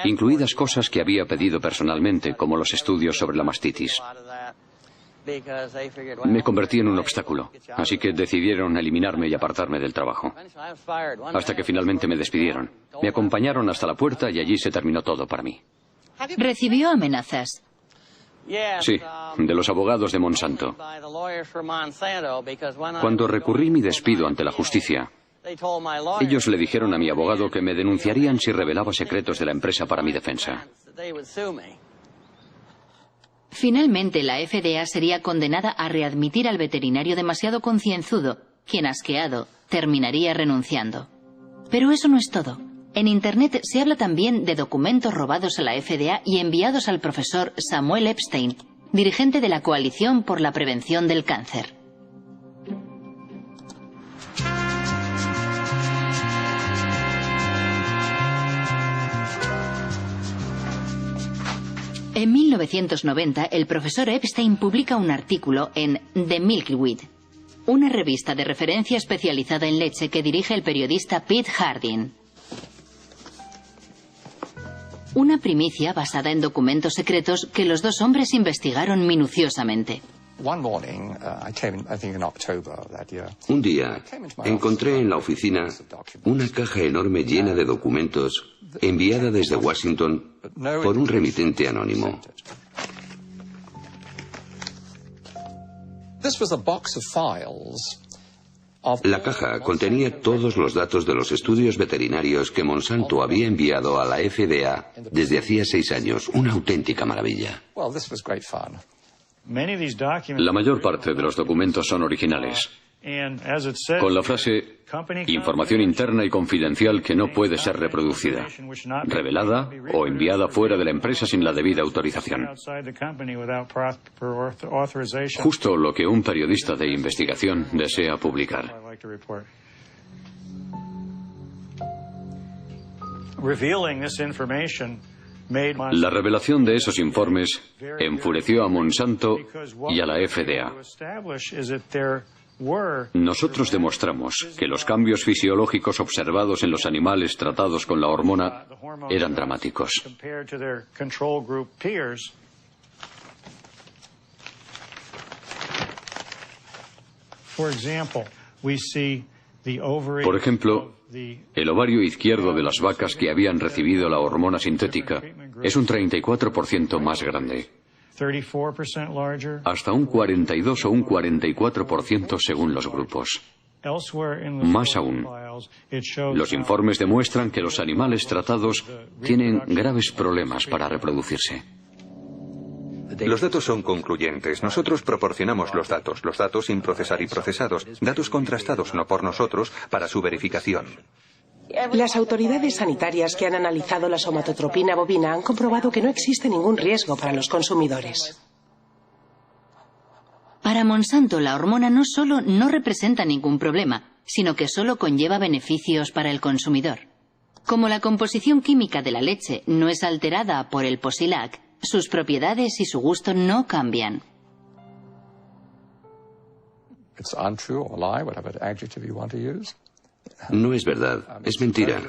[SPEAKER 3] incluidas cosas que había pedido personalmente, como los estudios sobre la mastitis. Me convertí en un obstáculo, así que decidieron eliminarme y apartarme del trabajo. Hasta que finalmente me despidieron. Me acompañaron hasta la puerta y allí se terminó todo para mí.
[SPEAKER 4] ¿Recibió amenazas?
[SPEAKER 3] Sí, de los abogados de Monsanto. Cuando recurrí mi despido ante la justicia, ellos le dijeron a mi abogado que me denunciarían si revelaba secretos de la empresa para mi defensa.
[SPEAKER 4] Finalmente, la FDA sería condenada a readmitir al veterinario demasiado concienzudo, quien, asqueado, terminaría renunciando. Pero eso no es todo. En Internet se habla también de documentos robados a la FDA y enviados al profesor Samuel Epstein, dirigente de la Coalición por la Prevención del Cáncer. En 1990, el profesor Epstein publica un artículo en The Milkweed, una revista de referencia especializada en leche que dirige el periodista Pete Hardin. Una primicia basada en documentos secretos que los dos hombres investigaron minuciosamente.
[SPEAKER 1] Un día encontré en la oficina una caja enorme llena de documentos enviada desde Washington por un remitente anónimo. La caja contenía todos los datos de los estudios veterinarios que Monsanto había enviado a la FDA desde hacía 6 años. Una auténtica maravilla.
[SPEAKER 3] La mayor parte de los documentos son originales, con la frase información interna y confidencial que no puede ser reproducida, revelada o enviada fuera de la empresa sin la debida autorización. Justo lo que un periodista de investigación desea publicar. La revelación de esos informes enfureció a Monsanto y a la FDA. Nosotros demostramos que los cambios fisiológicos observados en los animales tratados con la hormona eran dramáticos. Por ejemplo, el ovario izquierdo de las vacas que habían recibido la hormona sintética es un 34% más grande. Hasta un 42 o un 44% según los grupos. Más aún, los informes demuestran que los animales tratados tienen graves problemas para reproducirse.
[SPEAKER 2] Los datos son concluyentes. Nosotros proporcionamos los datos sin procesar y procesados, datos contrastados no por nosotros para su verificación.
[SPEAKER 5] Las autoridades sanitarias que han analizado la somatotropina bovina han comprobado que no existe ningún riesgo para los consumidores.
[SPEAKER 4] Para Monsanto, la hormona no solo no representa ningún problema, sino que solo conlleva beneficios para el consumidor. Como la composición química de la leche no es alterada por el Posilac, sus propiedades y su gusto no cambian.
[SPEAKER 1] No es verdad, es mentira.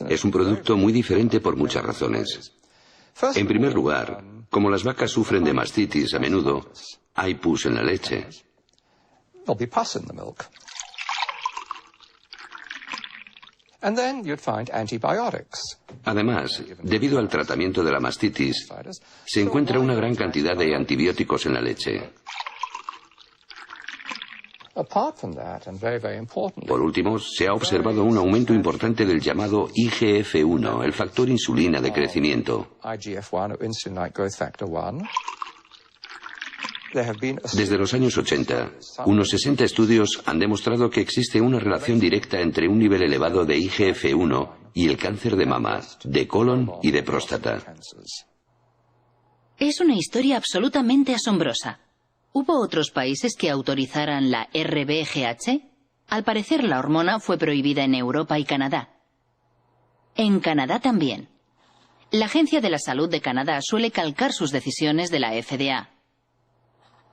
[SPEAKER 1] Es un producto muy diferente por muchas razones. En primer lugar, como las vacas sufren de mastitis a menudo, hay pus en la leche. Además, debido al tratamiento de la mastitis, se encuentra una gran cantidad de antibióticos en la leche. Por último, se ha observado un aumento importante del llamado IGF-1, el factor insulina de crecimiento. Desde los años 80, unos 60 estudios han demostrado que existe una relación directa entre un nivel elevado de IGF-1 y el cáncer de mama, de colon y de próstata.
[SPEAKER 4] Es una historia absolutamente asombrosa. ¿Hubo otros países que autorizaran la RBGH? Al parecer, la hormona fue prohibida en Europa y Canadá. En Canadá también. La Agencia de la Salud de Canadá suele calcar sus decisiones de la FDA.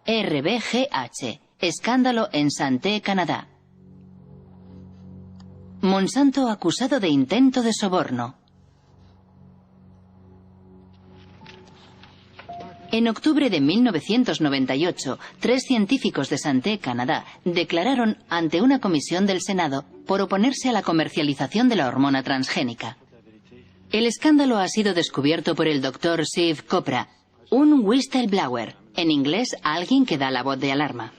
[SPEAKER 4] RBGH. Escándalo en Santé, Canadá. Monsanto acusado de intento de soborno. En octubre de 1998, 3 científicos de Santé, Canadá, declararon ante una comisión del Senado por oponerse a la comercialización de la hormona transgénica. El escándalo ha sido descubierto por el Dr. Shiv Chopra, un whistleblower, en inglés alguien que da la voz de alarma.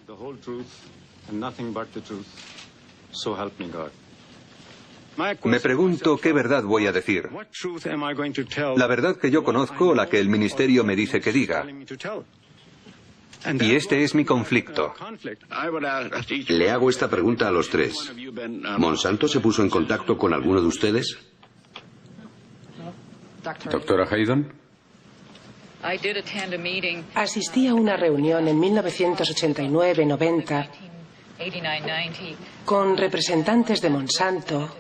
[SPEAKER 2] Me pregunto qué verdad voy a decir. ¿La verdad que yo conozco o la que el ministerio me dice que diga? Y este es mi conflicto.
[SPEAKER 1] Le hago esta pregunta a los 3. ¿Monsanto se puso en contacto con alguno de ustedes?
[SPEAKER 3] Doctora Haydon.
[SPEAKER 5] Asistí a una reunión en 1989-90 con representantes de Monsanto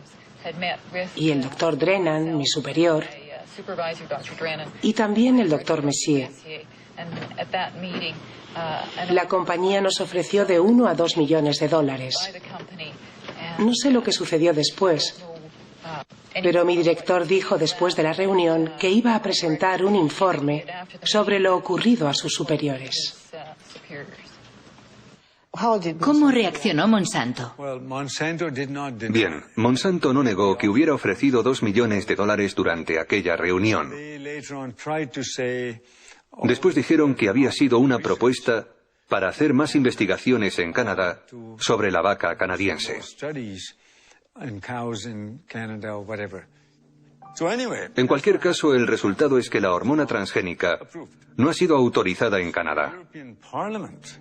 [SPEAKER 5] y el doctor Drennan, mi superior, y también el doctor Messier. La compañía nos ofreció de 1 a 2 millones de dólares. No sé lo que sucedió después, pero mi director dijo después de la reunión que iba a presentar un informe sobre lo ocurrido a sus superiores.
[SPEAKER 4] ¿Cómo reaccionó Monsanto?
[SPEAKER 2] Bien, Monsanto no negó que hubiera ofrecido 2 millones de dólares durante aquella reunión. Después dijeron que había sido una propuesta para hacer más investigaciones en Canadá sobre la vaca canadiense. En cualquier caso, el resultado es que la hormona transgénica no ha sido autorizada en Canadá.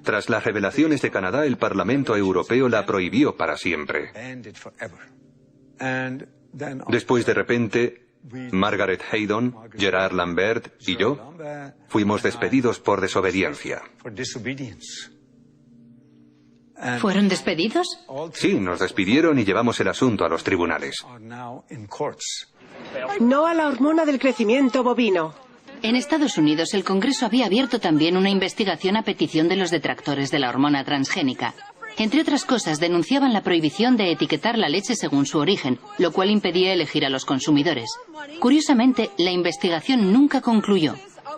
[SPEAKER 2] Tras las revelaciones de Canadá, el Parlamento Europeo la prohibió para siempre. Después, de repente, Margaret Haydon, Gerard Lambert y yo fuimos despedidos por desobediencia.
[SPEAKER 4] ¿Fueron despedidos?
[SPEAKER 2] Sí, nos despidieron y llevamos el asunto a los tribunales.
[SPEAKER 5] No a la hormona del crecimiento bovino.
[SPEAKER 4] En Estados Unidos, el Congreso había abierto también una investigación a petición de los detractores de la hormona transgénica. Entre otras cosas, denunciaban la prohibición de etiquetar la leche según su origen, lo cual impedía elegir a los consumidores. Curiosamente, la investigación nunca concluyó.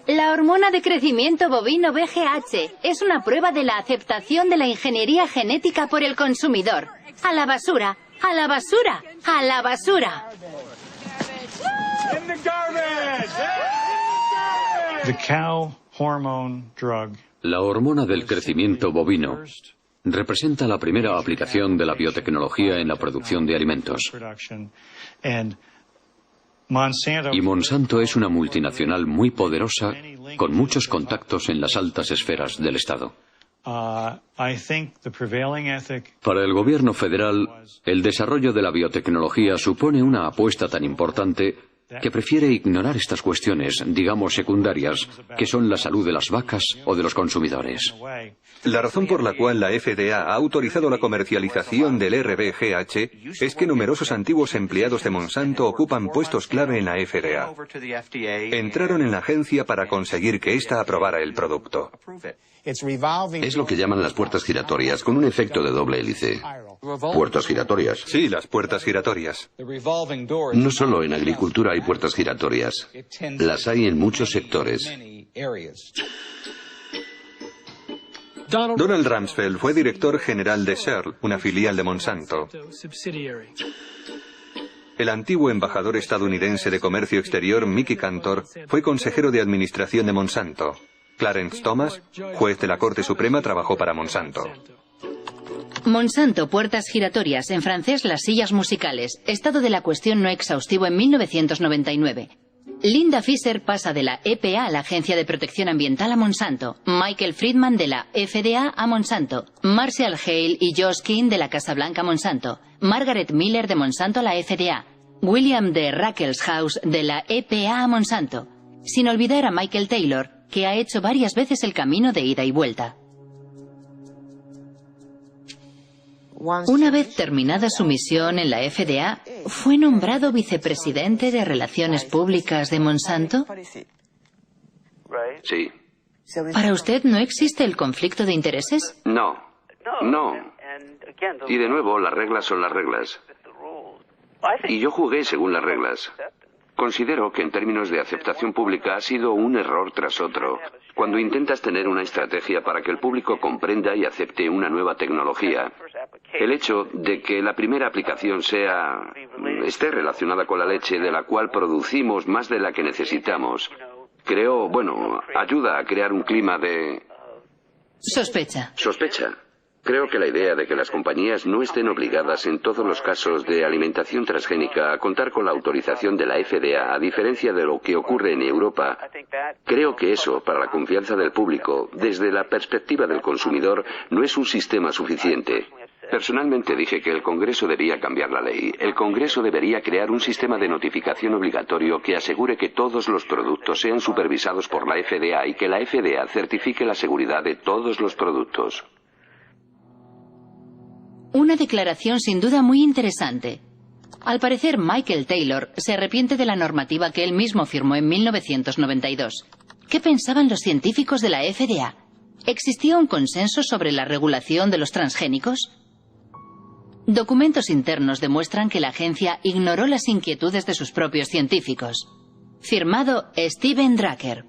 [SPEAKER 4] La hormona de crecimiento bovino BGH es una prueba de la aceptación de la ingeniería genética por el consumidor. ¡A la basura! ¡A la basura! ¡A la basura!
[SPEAKER 3] La hormona del crecimiento bovino representa la primera aplicación de la biotecnología en la producción de alimentos. Y Monsanto es una multinacional muy poderosa, con muchos contactos en las altas esferas del Estado. Para el gobierno federal, el desarrollo de la biotecnología supone una apuesta tan importante que prefiere ignorar estas cuestiones, digamos secundarias, que son la salud de las vacas o de los consumidores.
[SPEAKER 2] La razón por la cual la FDA ha autorizado la comercialización del RBGH es que numerosos antiguos empleados de Monsanto ocupan puestos clave en la FDA. Entraron en la agencia para conseguir que ésta aprobara el producto.
[SPEAKER 1] Es lo que llaman las puertas giratorias, con un efecto de doble hélice. ¿Puertas giratorias?
[SPEAKER 2] Sí, las puertas giratorias.
[SPEAKER 1] No solo en agricultura hay puertas giratorias. Las hay en muchos sectores.
[SPEAKER 2] Donald Rumsfeld fue director general de Searle, una filial de Monsanto. El antiguo embajador estadounidense de Comercio Exterior, Mickey Cantor, fue consejero de administración de Monsanto. Clarence Thomas, juez de la Corte Suprema, trabajó para Monsanto.
[SPEAKER 4] Monsanto, puertas giratorias, en francés las sillas musicales. Estado de la cuestión no exhaustivo en 1999. Linda Fisher pasa de la EPA a la Agencia de Protección Ambiental a Monsanto. Michael Friedman de la FDA a Monsanto. Marshall Hale y Josh King de la Casa Blanca a Monsanto. Margaret Miller de Monsanto a la FDA. William D. Ruckelshaus de la EPA a Monsanto. Sin olvidar a Michael Taylor, que ha hecho varias veces el camino de ida y vuelta. Una vez terminada su misión en la FDA, ¿fue nombrado vicepresidente de Relaciones Públicas de Monsanto?
[SPEAKER 1] Sí.
[SPEAKER 4] ¿Para usted no existe el conflicto de intereses?
[SPEAKER 1] No. Y de nuevo, las reglas son las reglas. Y yo jugué según las reglas. Considero que en términos de aceptación pública ha sido un error tras otro. Cuando intentas tener una estrategia para que el público comprenda y acepte una nueva tecnología, el hecho de que la primera aplicación esté relacionada con la leche de la cual producimos más de la que necesitamos, ayuda a crear un clima de...
[SPEAKER 4] Sospecha.
[SPEAKER 1] Creo que la idea de que las compañías no estén obligadas en todos los casos de alimentación transgénica a contar con la autorización de la FDA, a diferencia de lo que ocurre en Europa, creo que eso, para la confianza del público, desde la perspectiva del consumidor, no es un sistema suficiente. Personalmente dije que el Congreso debía cambiar la ley. El Congreso debería crear un sistema de notificación obligatorio que asegure que todos los productos sean supervisados por la FDA y que la FDA certifique la seguridad de todos los productos.
[SPEAKER 4] Una declaración sin duda muy interesante. Al parecer, Michael Taylor se arrepiente de la normativa que él mismo firmó en 1992. ¿Qué pensaban los científicos de la FDA? ¿Existía un consenso sobre la regulación de los transgénicos? Documentos internos demuestran que la agencia ignoró las inquietudes de sus propios científicos. Firmado Steven Drucker.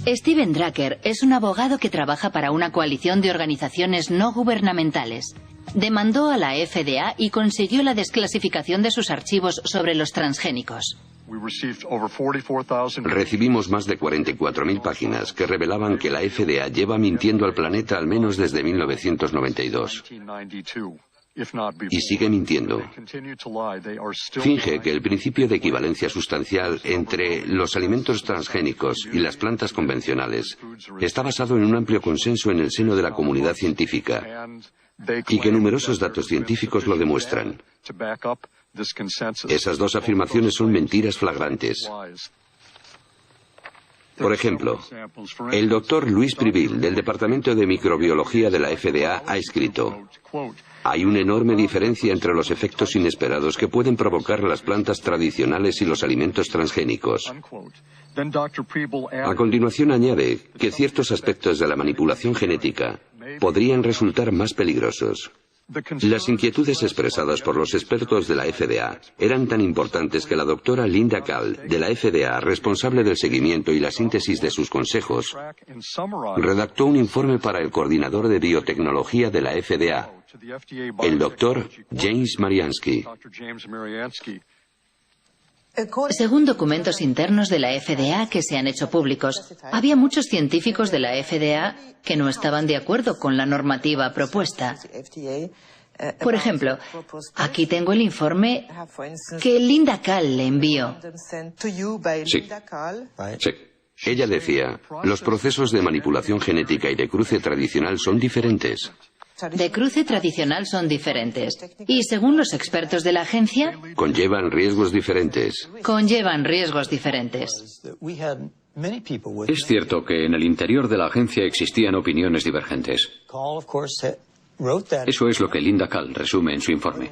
[SPEAKER 4] Steven Drucker es un abogado que trabaja para una coalición de organizaciones no gubernamentales. Demandó a la FDA y consiguió la desclasificación de sus archivos sobre los transgénicos.
[SPEAKER 1] Recibimos más de 44.000 páginas que revelaban que la FDA lleva mintiendo al planeta al menos desde 1992. Y sigue mintiendo. Finge que el principio de equivalencia sustancial entre los alimentos transgénicos y las plantas convencionales está basado en un amplio consenso en el seno de la comunidad científica y que numerosos datos científicos lo demuestran. Esas dos afirmaciones son mentiras flagrantes. Por ejemplo, el doctor Luis Privil, del Departamento de Microbiología de la FDA, ha escrito: hay una enorme diferencia entre los efectos inesperados que pueden provocar las plantas tradicionales y los alimentos transgénicos. A continuación añade que ciertos aspectos de la manipulación genética podrían resultar más peligrosos. Las inquietudes expresadas por los expertos de la FDA eran tan importantes que la doctora Linda Kahl, de la FDA, responsable del seguimiento y la síntesis de sus consejos, redactó un informe para el coordinador de biotecnología de la FDA, el doctor James Mariansky.
[SPEAKER 4] Según documentos internos de la FDA que se han hecho públicos, había muchos científicos de la FDA que no estaban de acuerdo con la normativa propuesta. Por ejemplo, aquí tengo el informe que Linda Kahl le envió.
[SPEAKER 1] Sí. Ella decía, los procesos de manipulación genética y de cruce tradicional son diferentes.
[SPEAKER 4] De cruce tradicional son diferentes. Y según los expertos de la agencia,
[SPEAKER 1] conllevan riesgos diferentes.
[SPEAKER 3] Es cierto que en el interior de la agencia existían opiniones divergentes. Eso es lo que Linda Kahl resume en su informe.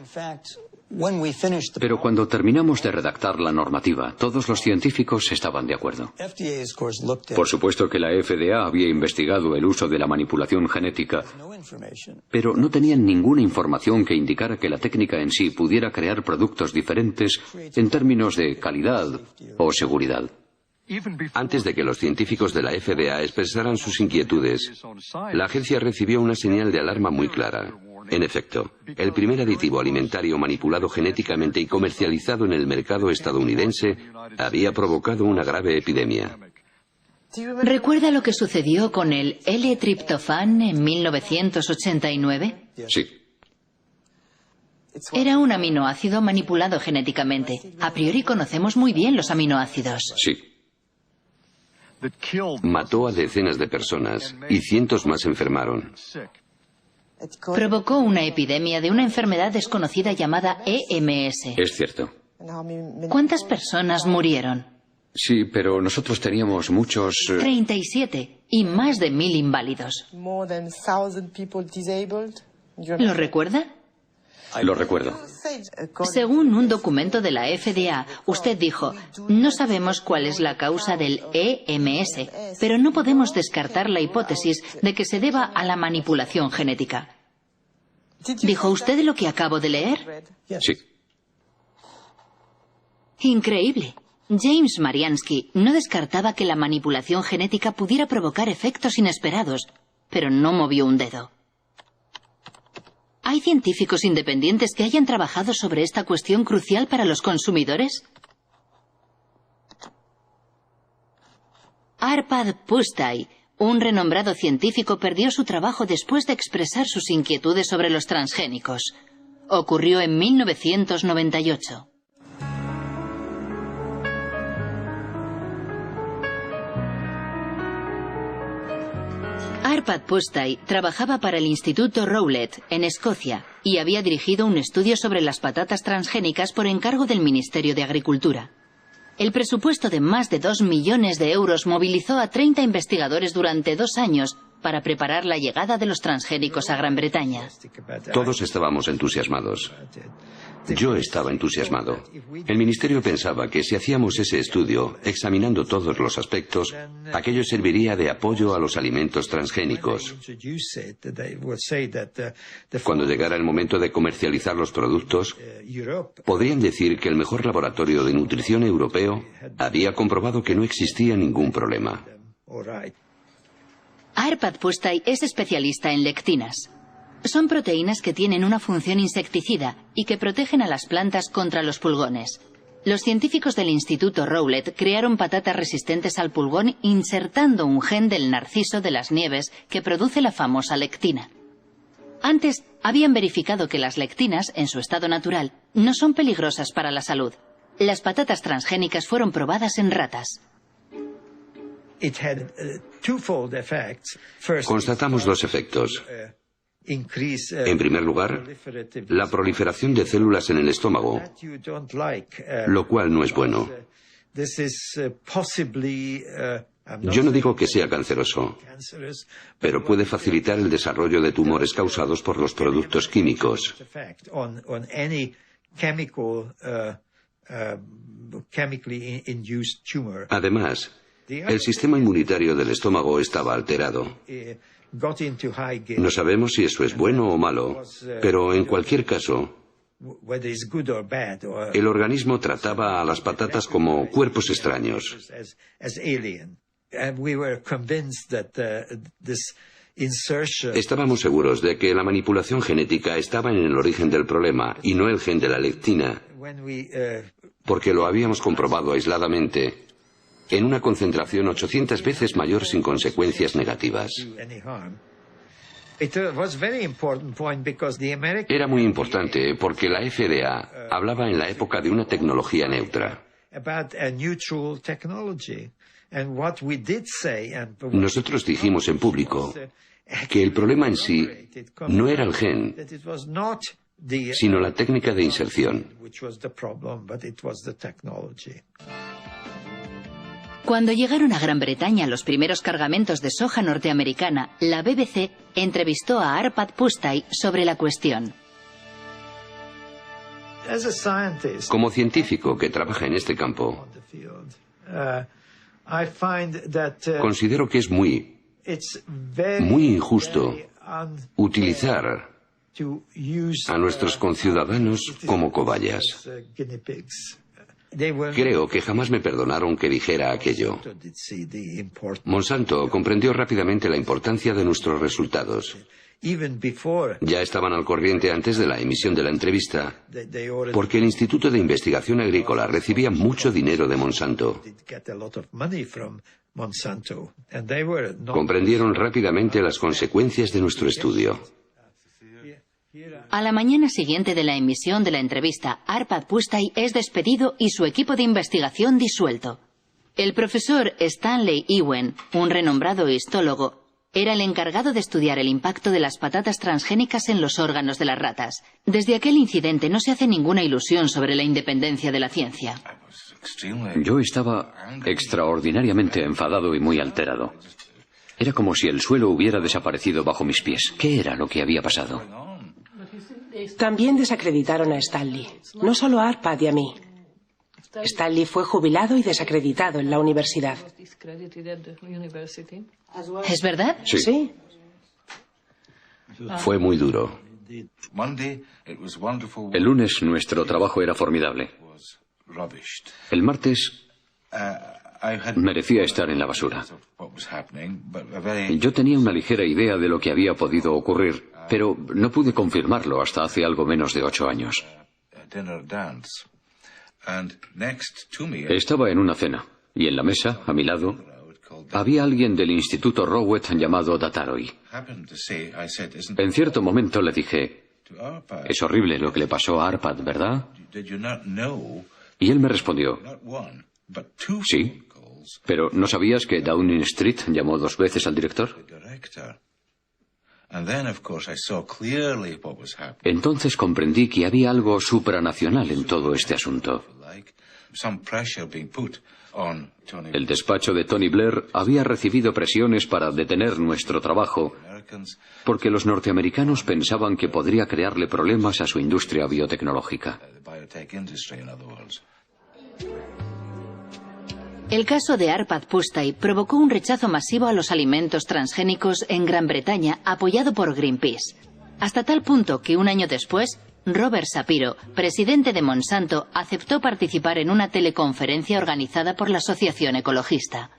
[SPEAKER 3] Pero cuando terminamos de redactar la normativa, todos los científicos estaban de acuerdo. Por supuesto que la FDA había investigado el uso de la manipulación genética, pero no tenían ninguna información que indicara que la técnica en sí pudiera crear productos diferentes en términos de calidad o seguridad.
[SPEAKER 1] Antes de que los científicos de la FDA expresaran sus inquietudes, la agencia recibió una señal de alarma muy clara. En efecto, el primer aditivo alimentario manipulado genéticamente y comercializado en el mercado estadounidense había provocado una grave epidemia.
[SPEAKER 4] ¿Recuerda lo que sucedió con el L-triptofán en 1989?
[SPEAKER 1] Sí.
[SPEAKER 4] Era un aminoácido manipulado genéticamente. A priori conocemos muy bien los aminoácidos.
[SPEAKER 1] Sí. Mató a decenas de personas y cientos más enfermaron.
[SPEAKER 4] Provocó una epidemia de una enfermedad desconocida llamada EMS.
[SPEAKER 3] Es cierto.
[SPEAKER 4] ¿Cuántas personas murieron?
[SPEAKER 3] Sí, pero nosotros teníamos muchos...
[SPEAKER 4] 37 y más de 1000 inválidos. ¿Lo recuerda?
[SPEAKER 3] Lo recuerdo.
[SPEAKER 4] Según un documento de la FDA, usted dijo, no sabemos cuál es la causa del EMS, pero no podemos descartar la hipótesis de que se deba a la manipulación genética. ¿Dijo usted lo que acabo de leer?
[SPEAKER 3] Sí.
[SPEAKER 4] Increíble. James Mariansky no descartaba que la manipulación genética pudiera provocar efectos inesperados, pero no movió un dedo. ¿Hay científicos independientes que hayan trabajado sobre esta cuestión crucial para los consumidores? Arpad Pusztai, un renombrado científico, perdió su trabajo después de expresar sus inquietudes sobre los transgénicos. Ocurrió en 1998. Arpad Pusztai trabajaba para el Instituto Rowlett, en Escocia, y había dirigido un estudio sobre las patatas transgénicas por encargo del Ministerio de Agricultura. El presupuesto de más de 2 millones de euros movilizó a 30 investigadores durante 2 años para preparar la llegada de los transgénicos a Gran Bretaña.
[SPEAKER 1] Todos estábamos entusiasmados. Yo estaba entusiasmado. El ministerio pensaba que si hacíamos ese estudio, examinando todos los aspectos, aquello serviría de apoyo a los alimentos transgénicos. Cuando llegara el momento de comercializar los productos, podrían decir que el mejor laboratorio de nutrición europeo había comprobado que no existía ningún problema.
[SPEAKER 4] Arpad Pusztai es especialista en lectinas. Son proteínas que tienen una función insecticida y que protegen a las plantas contra los pulgones. Los científicos del Instituto Rowlett crearon patatas resistentes al pulgón insertando un gen del narciso de las nieves que produce la famosa lectina. Antes, habían verificado que las lectinas, en su estado natural, no son peligrosas para la salud. Las patatas transgénicas fueron probadas en ratas.
[SPEAKER 1] Constatamos 2 efectos. En primer lugar, la proliferación de células en el estómago, lo cual no es bueno. Yo no digo que sea canceroso, pero puede facilitar el desarrollo de tumores causados por los productos químicos. Además, el sistema inmunitario del estómago estaba alterado. No sabemos si eso es bueno o malo, pero en cualquier caso, el organismo trataba a las patatas como cuerpos extraños. Estábamos seguros de que la manipulación genética estaba en el origen del problema y no el gen de la lectina, porque lo habíamos comprobado aisladamente en una concentración 800 veces mayor sin consecuencias negativas. Era muy importante porque la FDA hablaba en la época de una tecnología neutra. Nosotros dijimos en público que el problema en sí no era el gen, sino la técnica de inserción.
[SPEAKER 4] Cuando llegaron a Gran Bretaña los primeros cargamentos de soja norteamericana, la BBC entrevistó a Arpad Pusztai sobre la cuestión.
[SPEAKER 1] Como científico que trabaja en este campo, considero que es muy injusto utilizar a nuestros conciudadanos como cobayas. Creo que jamás me perdonaron que dijera aquello. Monsanto comprendió rápidamente la importancia de nuestros resultados. Ya estaban al corriente antes de la emisión de la entrevista, porque el Instituto de Investigación Agrícola recibía mucho dinero de Monsanto. Comprendieron rápidamente las consecuencias de nuestro estudio.
[SPEAKER 4] A la mañana siguiente de la emisión de la entrevista, Arpad Pusztai es despedido y su equipo de investigación disuelto. El profesor Stanley Ewen, un renombrado histólogo, era el encargado de estudiar el impacto de las patatas transgénicas en los órganos de las ratas. Desde aquel incidente no se hace ninguna ilusión sobre la independencia de la ciencia.
[SPEAKER 3] Yo estaba extraordinariamente enfadado y muy alterado. Era como si el suelo hubiera desaparecido bajo mis pies. ¿Qué era lo que había pasado?
[SPEAKER 5] También desacreditaron a Stanley. No solo a Arpad y a mí. Stanley fue jubilado y desacreditado en la universidad.
[SPEAKER 4] ¿Es verdad?
[SPEAKER 3] Sí.
[SPEAKER 5] Sí.
[SPEAKER 1] Fue muy duro.
[SPEAKER 3] El lunes nuestro trabajo era formidable. El martes merecía estar en la basura. Yo tenía una ligera idea de lo que había podido ocurrir, pero no pude confirmarlo hasta hace algo menos de 8 años. Estaba en una cena, y en la mesa, a mi lado, había alguien del Instituto Rowett llamado Dataroi. En cierto momento le dije, es horrible lo que le pasó a Arpad, ¿verdad? Y él me respondió, sí, pero ¿no sabías que Downing Street llamó 2 veces al director? Entonces comprendí que había algo supranacional en todo este asunto. El despacho de Tony Blair había recibido presiones para detener nuestro trabajo porque los norteamericanos pensaban que podría crearle problemas a su industria biotecnológica.
[SPEAKER 4] El caso de Arpad Pusztai provocó un rechazo masivo a los alimentos transgénicos en Gran Bretaña, apoyado por Greenpeace, hasta tal punto que un año después, Robert Shapiro, presidente de Monsanto, aceptó participar en una teleconferencia organizada por la Asociación Ecologista.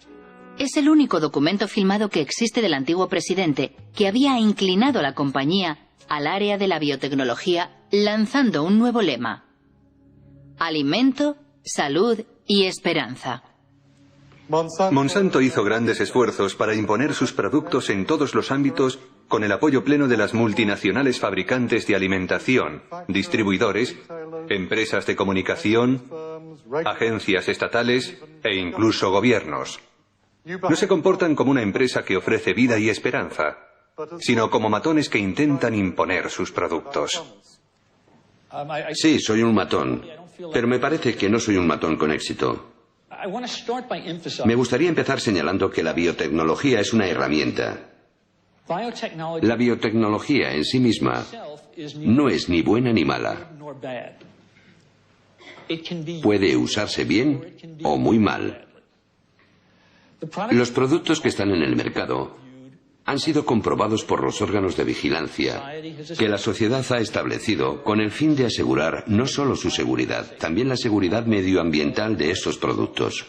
[SPEAKER 4] Es el único documento filmado que existe del antiguo presidente, que había inclinado la compañía al área de la biotecnología, lanzando un nuevo lema: alimento, salud y esperanza.
[SPEAKER 2] Monsanto hizo grandes esfuerzos para imponer sus productos en todos los ámbitos con el apoyo pleno de las multinacionales fabricantes de alimentación, distribuidores, empresas de comunicación, agencias estatales e incluso gobiernos. No se comportan como una empresa que ofrece vida y esperanza, sino como matones que intentan imponer sus productos.
[SPEAKER 1] Sí, soy un matón, pero me parece que no soy un matón con éxito. Me gustaría empezar señalando que la biotecnología es una herramienta. La biotecnología en sí misma no es ni buena ni mala. Puede usarse bien o muy mal. Los productos que están en el mercado han sido comprobados por los órganos de vigilancia que la sociedad ha establecido con el fin de asegurar no solo su seguridad, también la seguridad medioambiental de esos productos.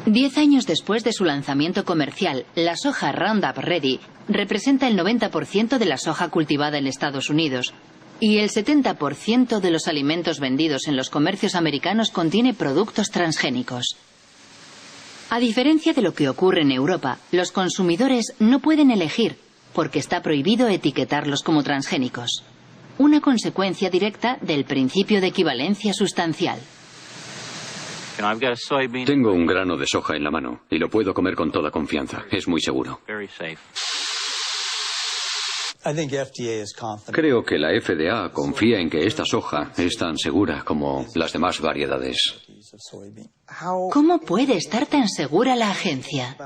[SPEAKER 4] Diez años después de su lanzamiento comercial, la soja Roundup Ready representa el 90% de la soja cultivada en Estados Unidos, y el 70% de los alimentos vendidos en los comercios americanos contiene productos transgénicos. A diferencia de lo que ocurre en Europa, los consumidores no pueden elegir, porque está prohibido etiquetarlos como transgénicos. Una consecuencia directa del principio de equivalencia sustancial.
[SPEAKER 3] Tengo un grano de soja en la mano y lo puedo comer con toda confianza. Es muy seguro. Creo que la FDA confía en que esta soja es tan segura como las demás variedades.
[SPEAKER 4] ¿Cómo puede estar tan segura la agencia?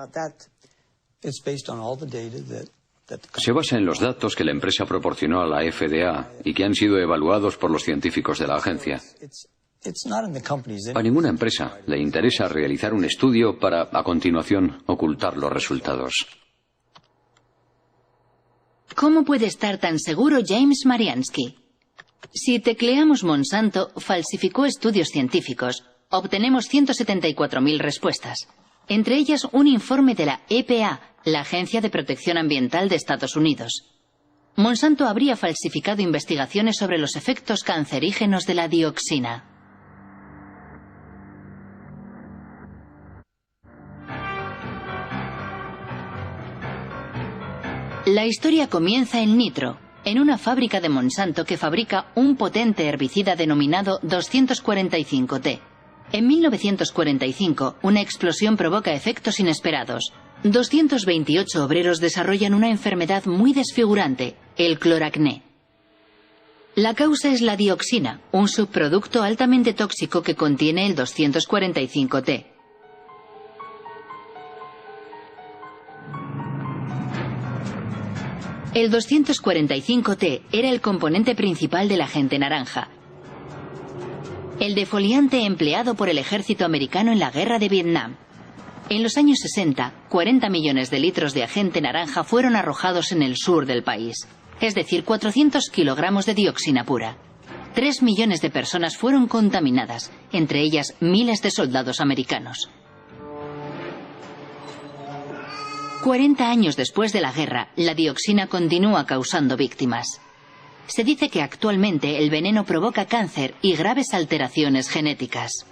[SPEAKER 3] Se basa en los datos que la empresa proporcionó a la FDA y que han sido evaluados por los científicos de la agencia. A ninguna empresa le interesa realizar un estudio para, a continuación, ocultar los resultados.
[SPEAKER 4] ¿Cómo puede estar tan seguro James Mariansky? Si tecleamos Monsanto falsificó estudios científicos, obtenemos 174.000 respuestas. Entre ellas un informe de la EPA, la Agencia de Protección Ambiental de Estados Unidos. Monsanto habría falsificado investigaciones sobre los efectos cancerígenos de la dioxina. La historia comienza en Nitro, en una fábrica de Monsanto que fabrica un potente herbicida denominado 245T. En 1945, una explosión provoca efectos inesperados. 228 obreros desarrollan una enfermedad muy desfigurante, el cloracné. La causa es la dioxina, un subproducto altamente tóxico que contiene el 245T. El 245T era el componente principal del agente naranja, el defoliante empleado por el ejército americano en la guerra de Vietnam. En los años 60, 40 millones de litros de agente naranja fueron arrojados en el sur del país, es decir, 400 kilogramos de dioxina pura. 3 millones de personas fueron contaminadas, entre ellas miles de soldados americanos. 40 años después de la guerra, la dioxina continúa causando víctimas. Se dice que actualmente el veneno provoca cáncer y graves alteraciones genéticas.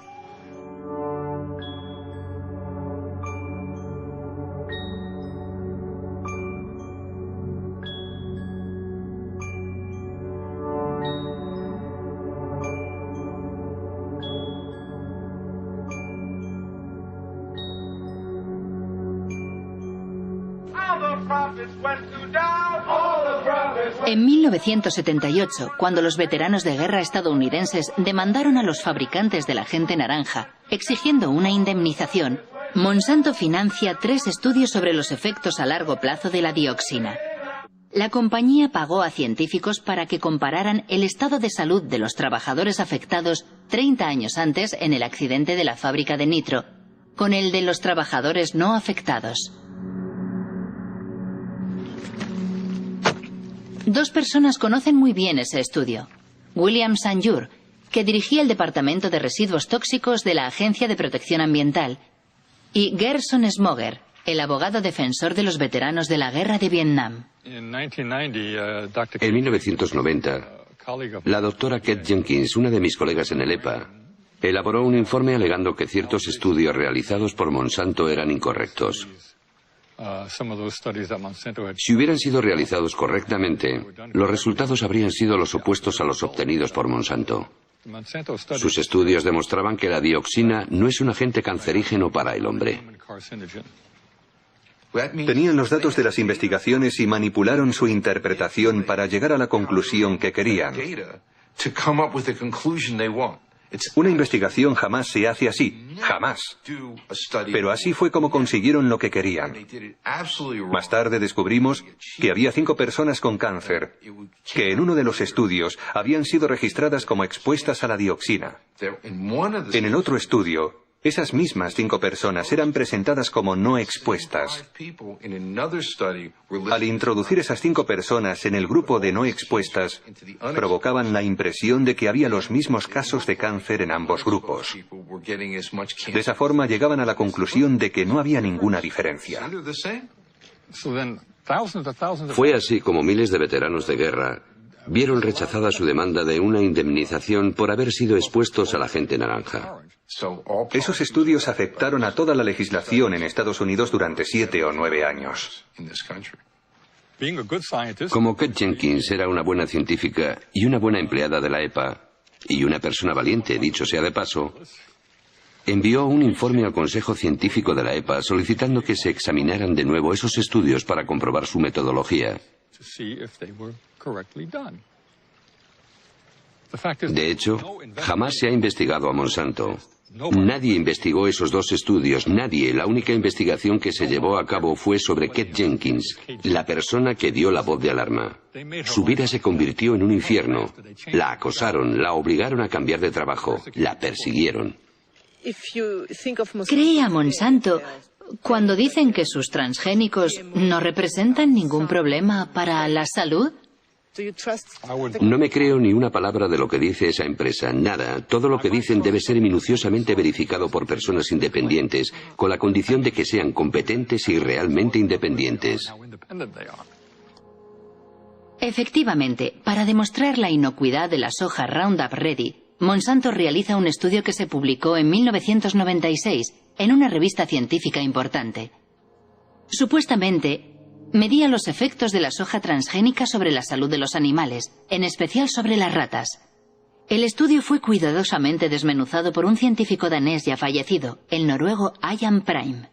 [SPEAKER 4] En 1978, cuando los veteranos de guerra estadounidenses demandaron a los fabricantes del agente naranja, exigiendo una indemnización, Monsanto financia 3 estudios sobre los efectos a largo plazo de la dioxina. La compañía pagó a científicos para que compararan el estado de salud de los trabajadores afectados 30 años antes en el accidente de la fábrica de nitro, con el de los trabajadores no afectados. 2 personas conocen muy bien ese estudio. William Sanjur, que dirigía el Departamento de Residuos Tóxicos de la Agencia de Protección Ambiental, y Gerson Smoger, el abogado defensor de los veteranos de la guerra de Vietnam.
[SPEAKER 1] En 1990, la doctora Kate Jenkins, una de mis colegas en el EPA, elaboró un informe alegando que ciertos estudios realizados por Monsanto eran incorrectos. Si hubieran sido realizados correctamente, los resultados habrían sido los opuestos a los obtenidos por Monsanto. Sus estudios demostraban que la dioxina no es un agente cancerígeno para el hombre.
[SPEAKER 2] Tenían los datos de las investigaciones y manipularon su interpretación para llegar a la conclusión que querían. Una investigación jamás se hace así, jamás. Pero así fue como consiguieron lo que querían. Más tarde descubrimos que había 5 personas con cáncer, que en uno de los estudios habían sido registradas como expuestas a la dioxina. En el otro estudio, esas mismas 5 personas eran presentadas como no expuestas. Al introducir esas 5 personas en el grupo de no expuestas, provocaban la impresión de que había los mismos casos de cáncer en ambos grupos. De esa forma llegaban a la conclusión de que no había ninguna diferencia.
[SPEAKER 1] Fue así como miles de veteranos de guerra vieron rechazada su demanda de una indemnización por haber sido expuestos al agente naranja.
[SPEAKER 2] Esos estudios afectaron a toda la legislación en Estados Unidos durante 7 o 9 años.
[SPEAKER 1] Como Kate Jenkins era una buena científica y una buena empleada de la EPA, y una persona valiente, dicho sea de paso, envió un informe al Consejo Científico de la EPA solicitando que se examinaran de nuevo esos estudios para comprobar su metodología. De hecho, jamás se ha investigado a Monsanto. Nadie investigó esos 2 estudios, nadie. La única investigación que se llevó a cabo fue sobre Kate Jenkins, la persona que dio la voz de alarma. Su vida se convirtió en un infierno. La acosaron, la obligaron a cambiar de trabajo, la persiguieron.
[SPEAKER 4] ¿Cree a Monsanto cuando dicen que sus transgénicos no representan ningún problema para la salud?
[SPEAKER 1] No me creo ni una palabra de lo que dice esa empresa, nada. Todo lo que dicen debe ser minuciosamente verificado por personas independientes, con la condición de que sean competentes y realmente independientes.
[SPEAKER 4] Efectivamente, para demostrar la inocuidad de la soja Roundup Ready, Monsanto realiza un estudio que se publicó en 1996 en una revista científica importante. Supuestamente, medía los efectos de la soja transgénica sobre la salud de los animales, en especial sobre las ratas. El estudio fue cuidadosamente desmenuzado por un científico danés ya fallecido, el noruego Ian Prime.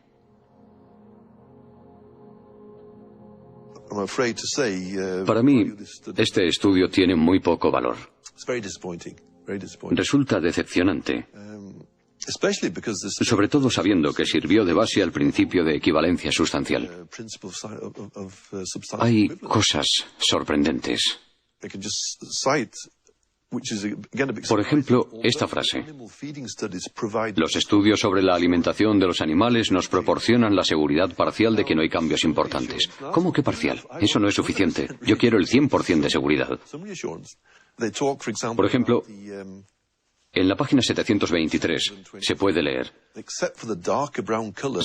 [SPEAKER 3] Para mí, este estudio tiene muy poco valor. Resulta decepcionante, sobre todo sabiendo que sirvió de base al principio de equivalencia sustancial. Hay cosas sorprendentes. Por ejemplo, esta frase: los estudios sobre la alimentación de los animales nos proporcionan la seguridad parcial de que no hay cambios importantes. ¿Cómo que parcial? Eso no es suficiente. Yo quiero el 100% de seguridad. Por ejemplo, en la página 723 se puede leer: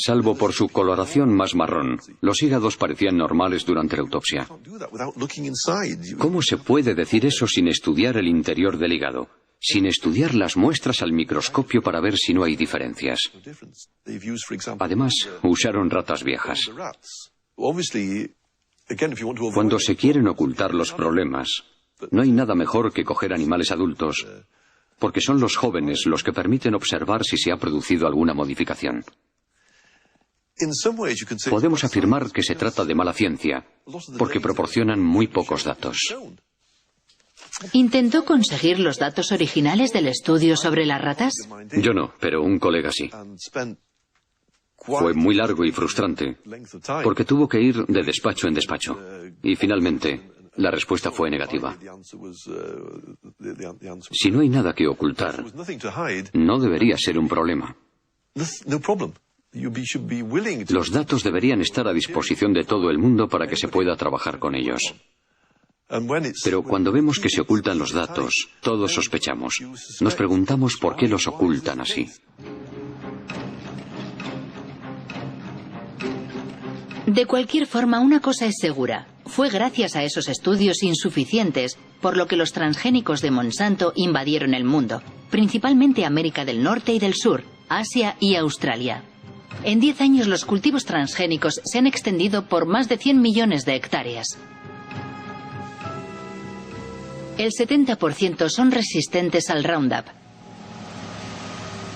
[SPEAKER 3] salvo por su coloración más marrón, los hígados parecían normales durante la autopsia. ¿Cómo se puede decir eso sin estudiar el interior del hígado? Sin estudiar las muestras al microscopio para ver si no hay diferencias. Además, usaron ratas viejas. Cuando se quieren ocultar los problemas, no hay nada mejor que coger animales adultos, porque son los jóvenes los que permiten observar si se ha producido alguna modificación. Podemos afirmar que se trata de mala ciencia, porque proporcionan muy pocos datos.
[SPEAKER 4] ¿Intentó conseguir los datos originales del estudio sobre las ratas?
[SPEAKER 3] Yo no, pero un colega sí. Fue muy largo y frustrante, porque tuvo que ir de despacho en despacho. Y finalmente, la respuesta fue negativa. Si no hay nada que ocultar, no debería ser un problema. Los datos deberían estar a disposición de todo el mundo para que se pueda trabajar con ellos. Pero cuando vemos que se ocultan los datos, todos sospechamos. Nos preguntamos por qué los ocultan así.
[SPEAKER 4] De cualquier forma, una cosa es segura. Fue gracias a esos estudios insuficientes por lo que los transgénicos de Monsanto invadieron el mundo, principalmente América del Norte y del Sur, Asia y Australia. En 10 años los cultivos transgénicos se han extendido por más de 100 millones de hectáreas. El 70% son resistentes al Roundup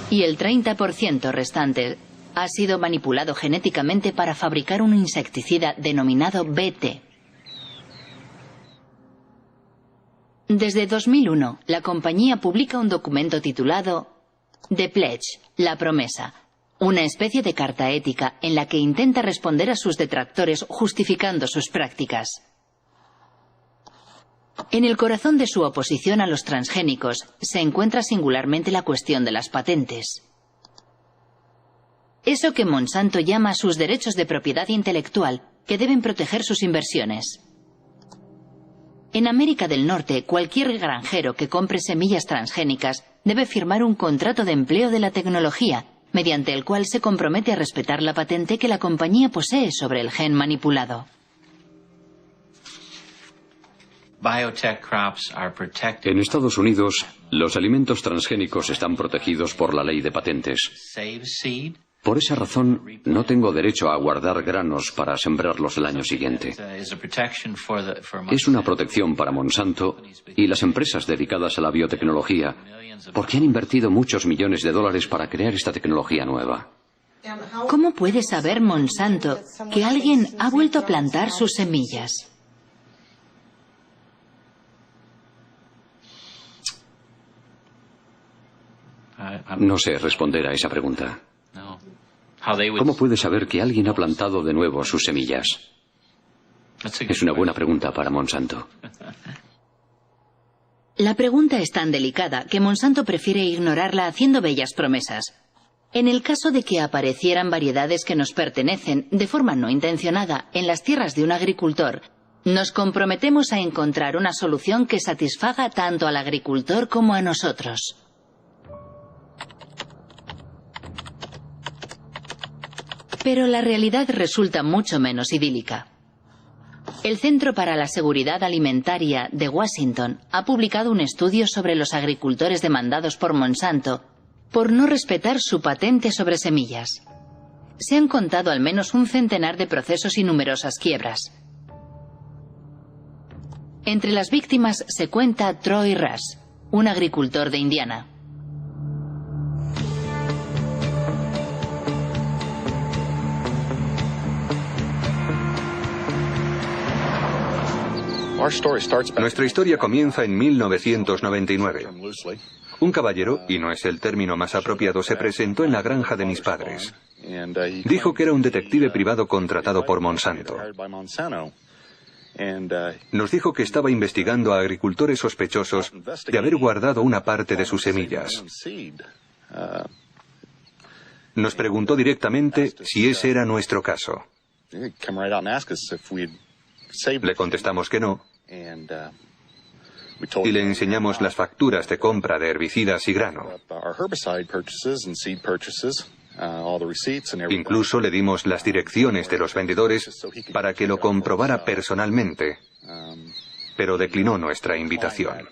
[SPEAKER 4] y el 30% restante ha sido manipulado genéticamente para fabricar un insecticida denominado BT. Desde 2001, la compañía publica un documento titulado The Pledge, la promesa, una especie de carta ética en la que intenta responder a sus detractores justificando sus prácticas. En el corazón de su oposición a los transgénicos se encuentra singularmente la cuestión de las patentes. Eso que Monsanto llama sus derechos de propiedad intelectual, que deben proteger sus inversiones. En América del Norte, cualquier granjero que compre semillas transgénicas debe firmar un contrato de empleo de la tecnología, mediante el cual se compromete a respetar la patente que la compañía posee sobre el gen manipulado.
[SPEAKER 3] En Estados Unidos, los alimentos transgénicos están protegidos por la ley de patentes. Por esa razón, no tengo derecho a guardar granos para sembrarlos el año siguiente. Es una protección para Monsanto y las empresas dedicadas a la biotecnología, porque han invertido muchos millones de dólares para crear esta tecnología nueva.
[SPEAKER 4] ¿Cómo puede saber Monsanto que alguien ha vuelto a plantar sus semillas?
[SPEAKER 3] No sé responder a esa pregunta. ¿Cómo puede saber que alguien ha plantado de nuevo sus semillas? Es una buena pregunta para Monsanto.
[SPEAKER 4] La pregunta es tan delicada que Monsanto prefiere ignorarla haciendo bellas promesas. En el caso de que aparecieran variedades que nos pertenecen de forma no intencionada en las tierras de un agricultor, nos comprometemos a encontrar una solución que satisfaga tanto al agricultor como a nosotros. Pero la realidad resulta mucho menos idílica. El Centro para la Seguridad Alimentaria de Washington ha publicado un estudio sobre los agricultores demandados por Monsanto por no respetar su patente sobre semillas. Se han contado al menos un centenar de procesos y numerosas quiebras. Entre las víctimas se cuenta Troy Rush, un agricultor de Indiana.
[SPEAKER 2] Nuestra historia comienza en 1999. Un caballero, y no es el término más apropiado, se presentó en la granja de mis padres. Dijo que era un detective privado contratado por Monsanto. Nos dijo que estaba investigando a agricultores sospechosos de haber guardado una parte de sus semillas. Nos preguntó directamente si ese era nuestro caso. Le contestamos que no, y le enseñamos las facturas de compra de herbicidas y grano. Incluso le dimos las direcciones de los vendedores para que lo comprobara personalmente, pero declinó nuestra invitación.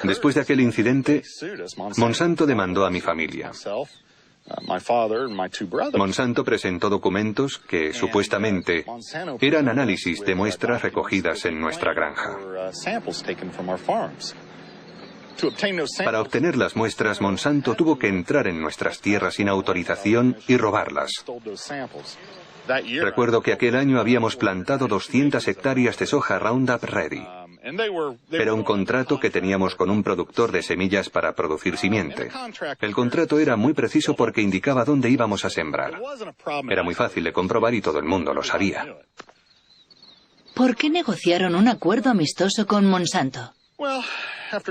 [SPEAKER 2] Después de aquel incidente, Monsanto demandó a mi familia. Monsanto presentó documentos que, supuestamente, eran análisis de muestras recogidas en nuestra granja. Para obtener las muestras, Monsanto tuvo que entrar en nuestras tierras sin autorización y robarlas. Recuerdo que aquel año habíamos plantado 200 hectáreas de soja Roundup Ready. Era un contrato que teníamos con un productor de semillas para producir simiente. El contrato era muy preciso porque indicaba dónde íbamos a sembrar. Era muy fácil de comprobar y todo el mundo lo sabía.
[SPEAKER 4] ¿Por qué negociaron un acuerdo amistoso con Monsanto?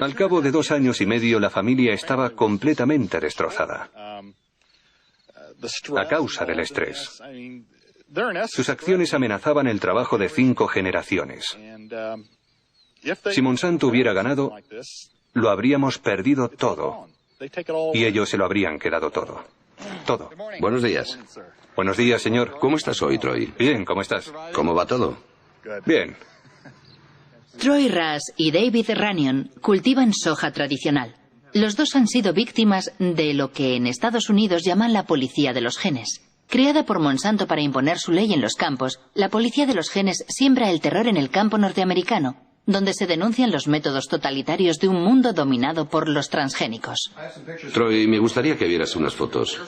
[SPEAKER 2] Al cabo de 2 años y medio, la familia estaba completamente destrozada. A causa del estrés. Sus acciones amenazaban el trabajo de 5 generaciones. Si Monsanto hubiera ganado, lo habríamos perdido todo. Y ellos se lo habrían quedado todo. Todo.
[SPEAKER 1] Buenos días.
[SPEAKER 2] Buenos días, señor.
[SPEAKER 1] ¿Cómo estás hoy, Troy?
[SPEAKER 2] Bien, ¿cómo estás?
[SPEAKER 1] ¿Cómo va todo?
[SPEAKER 2] Bien.
[SPEAKER 4] Troy Rush y David Runyon cultivan soja tradicional. Los dos han sido víctimas de lo que en Estados Unidos llaman la policía de los genes. Creada por Monsanto para imponer su ley en los campos, la policía de los genes siembra el terror en el campo norteamericano, donde se denuncian los métodos totalitarios de un mundo dominado por los transgénicos.
[SPEAKER 1] Troy, me gustaría que vieras unas fotos.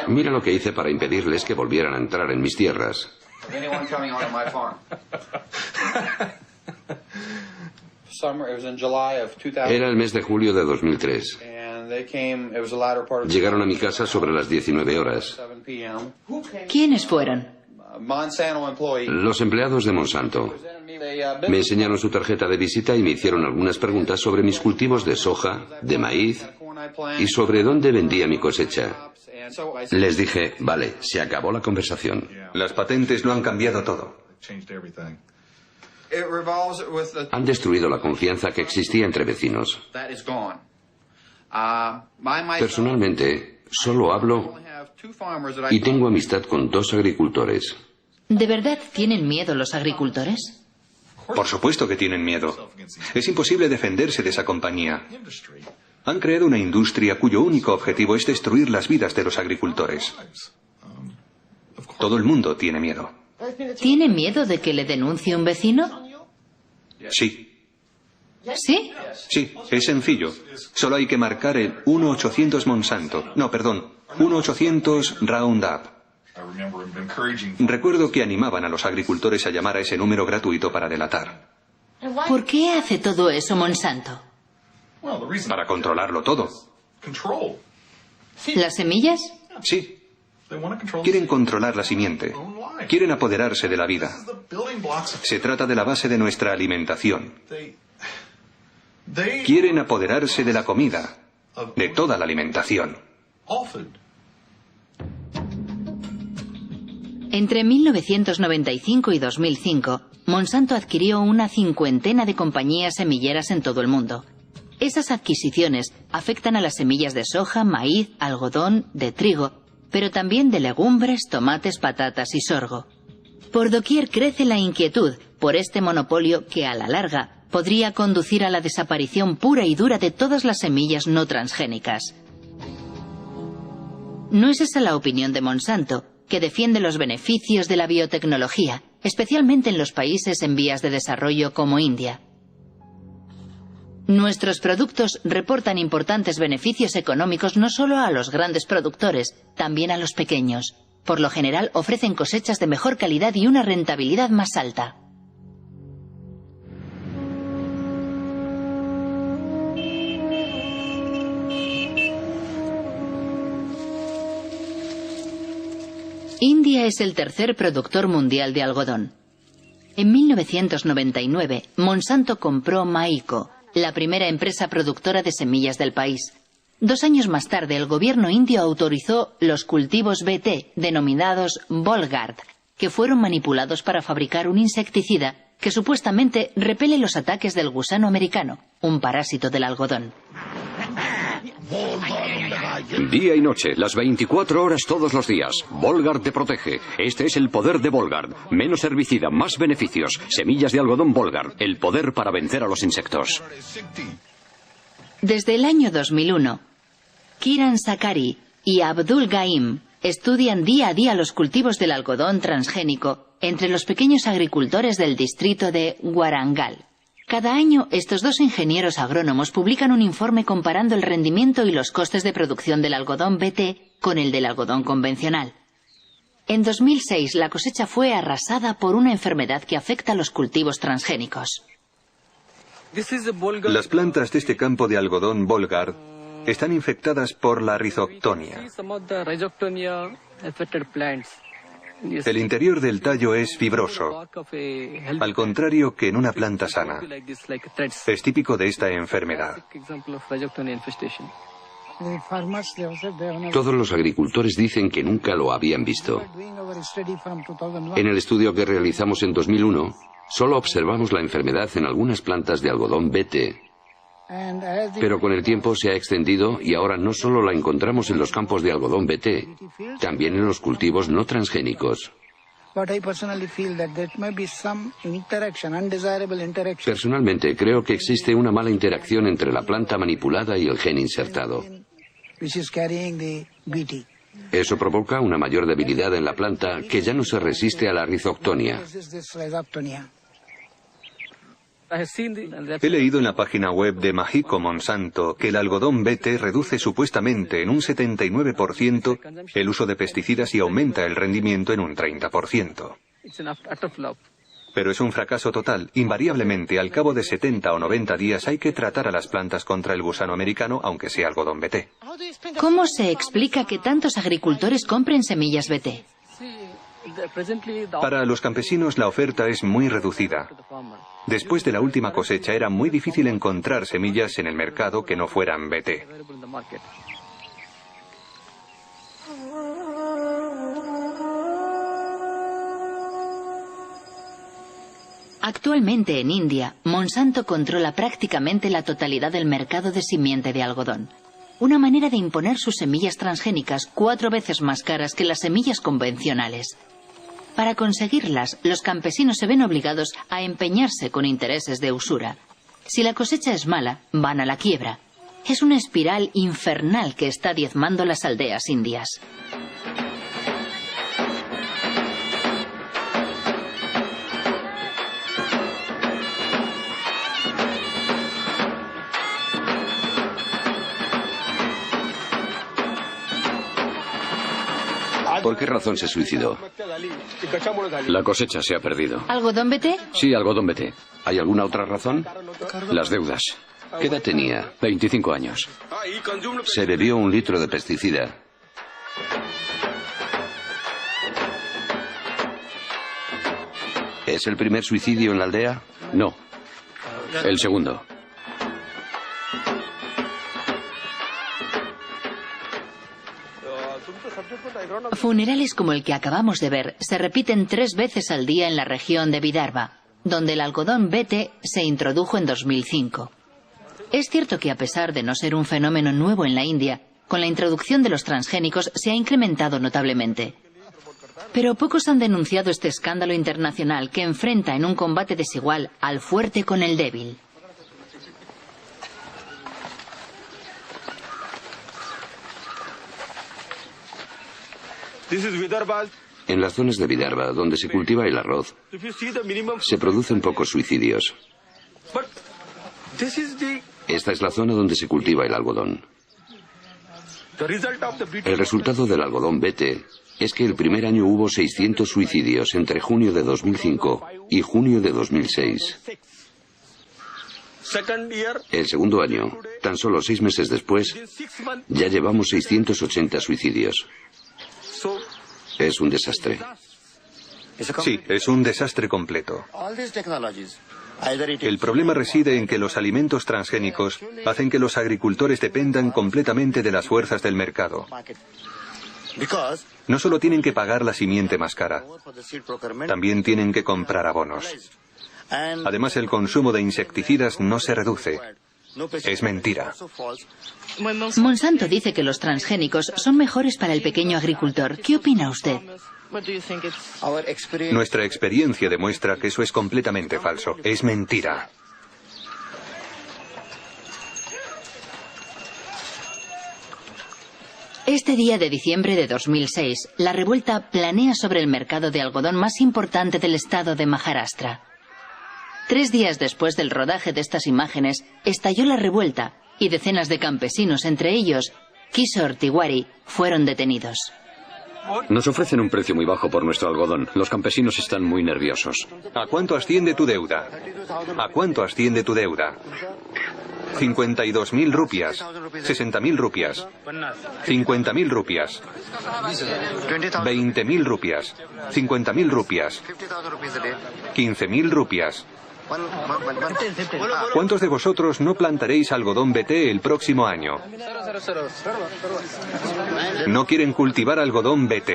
[SPEAKER 1] Mira lo que hice para impedirles que volvieran a entrar en mis tierras. Era el mes de julio de 2003. Llegaron a mi casa sobre las 19 horas.
[SPEAKER 4] ¿Quiénes fueron?
[SPEAKER 1] Los empleados de Monsanto. Me enseñaron su tarjeta de visita y me hicieron algunas preguntas sobre mis cultivos de soja, de maíz y sobre dónde vendía mi cosecha. Les dije, vale, se acabó la conversación.
[SPEAKER 2] Las patentes lo han cambiado todo.
[SPEAKER 1] Han destruido la confianza que existía entre vecinos. Personalmente, solo hablo y tengo amistad con 2 agricultores.
[SPEAKER 4] ¿De verdad tienen miedo los agricultores?
[SPEAKER 2] Por supuesto que tienen miedo. Es imposible defenderse de esa compañía. Han creado una industria cuyo único objetivo es destruir las vidas de los agricultores. Todo el mundo tiene miedo.
[SPEAKER 4] ¿Tiene miedo de que le denuncie un vecino?
[SPEAKER 2] Sí.
[SPEAKER 4] ¿Sí?
[SPEAKER 2] Sí, es sencillo. Solo hay que marcar el 1-800 Monsanto. No, perdón, 1-800 Roundup. Recuerdo que animaban a los agricultores a llamar a ese número gratuito para delatar.
[SPEAKER 4] ¿Por qué hace todo eso Monsanto?
[SPEAKER 2] Para controlarlo todo.
[SPEAKER 4] ¿Las semillas?
[SPEAKER 2] Sí. Quieren controlar la simiente. Quieren apoderarse de la vida. Se trata de la base de nuestra alimentación. Quieren apoderarse de la comida, de toda la alimentación.
[SPEAKER 4] Entre 1995 y 2005, Monsanto adquirió una 50 de compañías semilleras en todo el mundo. Esas adquisiciones afectan a las semillas de soja, maíz, algodón, de trigo, pero también de legumbres, tomates, patatas y sorgo. Por doquier crece la inquietud por este monopolio que, a la larga, podría conducir a la desaparición pura y dura de todas las semillas no transgénicas. No es esa la opinión de Monsanto, que defiende los beneficios de la biotecnología, especialmente en los países en vías de desarrollo como India. Nuestros productos reportan importantes beneficios económicos no solo a los grandes productores, también a los pequeños. Por lo general ofrecen cosechas de mejor calidad y una rentabilidad más alta. India es el tercer productor mundial de algodón. En 1999, Monsanto compró Maiko, la primera empresa productora de semillas del país. 2 años más tarde, el gobierno indio autorizó los cultivos BT, denominados Bollgard, que fueron manipulados para fabricar un insecticida que supuestamente repele los ataques del gusano americano, un parásito del algodón.
[SPEAKER 3] Día y noche, las 24 horas todos los días. Bollgard te protege. Este es el poder de Bollgard. Menos herbicida, más beneficios. Semillas de algodón Bollgard. El poder para vencer a los insectos.
[SPEAKER 4] Desde el año 2001, Kiran Sakari y Abdul Gaim estudian día a día los cultivos del algodón transgénico entre los pequeños agricultores del distrito de Warangal. Cada año, estos 2 ingenieros agrónomos publican un informe comparando el rendimiento y los costes de producción del algodón BT con el del algodón convencional. En 2006, la cosecha fue arrasada por una enfermedad que afecta a los cultivos transgénicos.
[SPEAKER 2] Las plantas de este campo de algodón Bollgard están infectadas por la Rhizoctonia. El interior del tallo es fibroso, al contrario que en una planta sana. Es típico de esta enfermedad.
[SPEAKER 1] Todos los agricultores dicen que nunca lo habían visto. En el estudio que realizamos en 2001, solo observamos la enfermedad en algunas plantas de algodón BT. Pero con el tiempo se ha extendido y ahora no solo la encontramos en los campos de algodón BT, también en los cultivos no transgénicos. Personalmente creo que existe una mala interacción entre la planta manipulada y el gen insertado. Eso provoca una mayor debilidad en la planta que ya no se resiste a la Rhizoctonia.
[SPEAKER 2] He leído en la página web de Maiko Monsanto que el algodón BT reduce supuestamente en un 79% el uso de pesticidas y aumenta el rendimiento en un 30%. Pero es un fracaso total. Invariablemente, al cabo de 70 o 90 días hay que tratar a las plantas contra el gusano americano, aunque sea algodón BT.
[SPEAKER 4] ¿Cómo se explica que tantos agricultores compren semillas BT?
[SPEAKER 2] Para los campesinos la oferta es muy reducida. Después de la última cosecha era muy difícil encontrar semillas en el mercado que no fueran BT.
[SPEAKER 4] Actualmente en India, Monsanto controla prácticamente la totalidad del mercado de simiente de algodón. Una manera de imponer sus semillas transgénicas 4 veces más caras que las semillas convencionales. Para conseguirlas, los campesinos se ven obligados a empeñarse con intereses de usura. Si la cosecha es mala, van a la quiebra. Es una espiral infernal que está diezmando las aldeas indias.
[SPEAKER 1] ¿Por qué razón se suicidó?
[SPEAKER 3] La cosecha se ha perdido.
[SPEAKER 4] ¿Algodón BT?
[SPEAKER 3] Sí, algodón BT.
[SPEAKER 1] ¿Hay alguna otra razón?
[SPEAKER 3] Las deudas.
[SPEAKER 1] ¿Qué edad tenía?
[SPEAKER 3] 25 años.
[SPEAKER 1] Se bebió 1 litro de pesticida. ¿Es el primer suicidio en la aldea?
[SPEAKER 3] No. El segundo.
[SPEAKER 4] Funerales como el que acabamos de ver se repiten 3 veces al día en la región de Vidarbha, donde el algodón BT se introdujo en 2005. Es cierto que a pesar de no ser un fenómeno nuevo en la India, con la introducción de los transgénicos se ha incrementado notablemente. Pero pocos han denunciado este escándalo internacional que enfrenta en un combate desigual al fuerte con el débil.
[SPEAKER 1] En las zonas de Vidarbha, donde se cultiva el arroz, se producen pocos suicidios. Esta es la zona donde se cultiva el algodón. El resultado del algodón BT es que el primer año hubo 600 suicidios entre junio de 2005 y junio de 2006. El segundo año, tan solo 6 meses después, ya llevamos 680 suicidios. Es un desastre.
[SPEAKER 2] Sí, es un desastre completo. El problema reside en que los alimentos transgénicos hacen que los agricultores dependan completamente de las fuerzas del mercado. No solo tienen que pagar la simiente más cara, también tienen que comprar abonos. Además, el consumo de insecticidas no se reduce. Es mentira.
[SPEAKER 4] Monsanto dice que los transgénicos son mejores para el pequeño agricultor. ¿Qué opina usted?
[SPEAKER 2] Nuestra experiencia demuestra que eso es completamente falso. Es mentira.
[SPEAKER 4] Este día de diciembre de 2006, la revuelta planea sobre el mercado de algodón más importante del estado de Maharashtra. 3 días después del rodaje de estas imágenes, estalló la revuelta y decenas de campesinos, entre ellos Kishore Tiwari, fueron detenidos.
[SPEAKER 3] Nos ofrecen un precio muy bajo por nuestro algodón. Los campesinos están muy nerviosos.
[SPEAKER 2] ¿A cuánto asciende tu deuda? ¿A cuánto asciende tu deuda? 52.000 rupias, 60.000 rupias, 50.000 rupias, 20.000 rupias, 50.000 rupias, 15.000 rupias. ¿Cuántos de vosotros no plantaréis algodón BT el próximo año? No quieren cultivar algodón BT.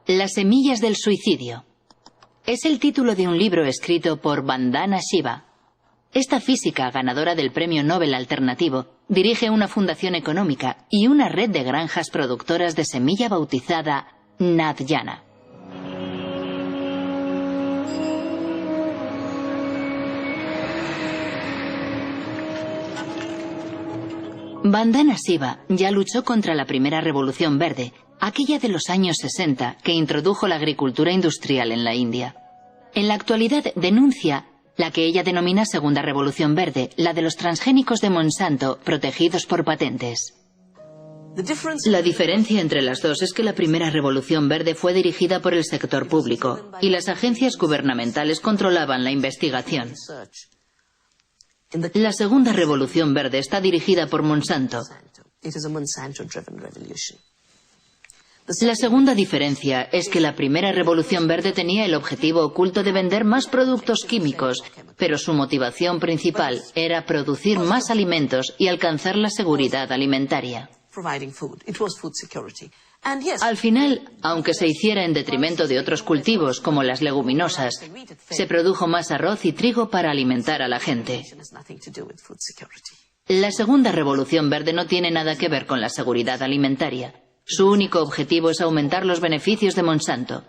[SPEAKER 4] Las semillas del suicidio. Es el título de un libro escrito por Vandana Shiva. Esta física, ganadora del Premio Nobel Alternativo, dirige una fundación económica y una red de granjas productoras de semilla bautizada Nadyana. Vandana Shiva ya luchó contra la primera revolución verde, aquella de los años 60 que introdujo la agricultura industrial en la India. En la actualidad denuncia la que ella denomina Segunda Revolución Verde, la de los transgénicos de Monsanto protegidos por patentes. La diferencia entre las dos es que la primera Revolución Verde fue dirigida por el sector público y las agencias gubernamentales controlaban la investigación. La Segunda Revolución Verde está dirigida por Monsanto. La segunda diferencia es que la primera Revolución Verde tenía el objetivo oculto de vender más productos químicos, pero su motivación principal era producir más alimentos y alcanzar la seguridad alimentaria. Al final, aunque se hiciera en detrimento de otros cultivos como las leguminosas, se produjo más arroz y trigo para alimentar a la gente. La Segunda Revolución Verde no tiene nada que ver con la seguridad alimentaria. Su único objetivo es aumentar los beneficios de Monsanto.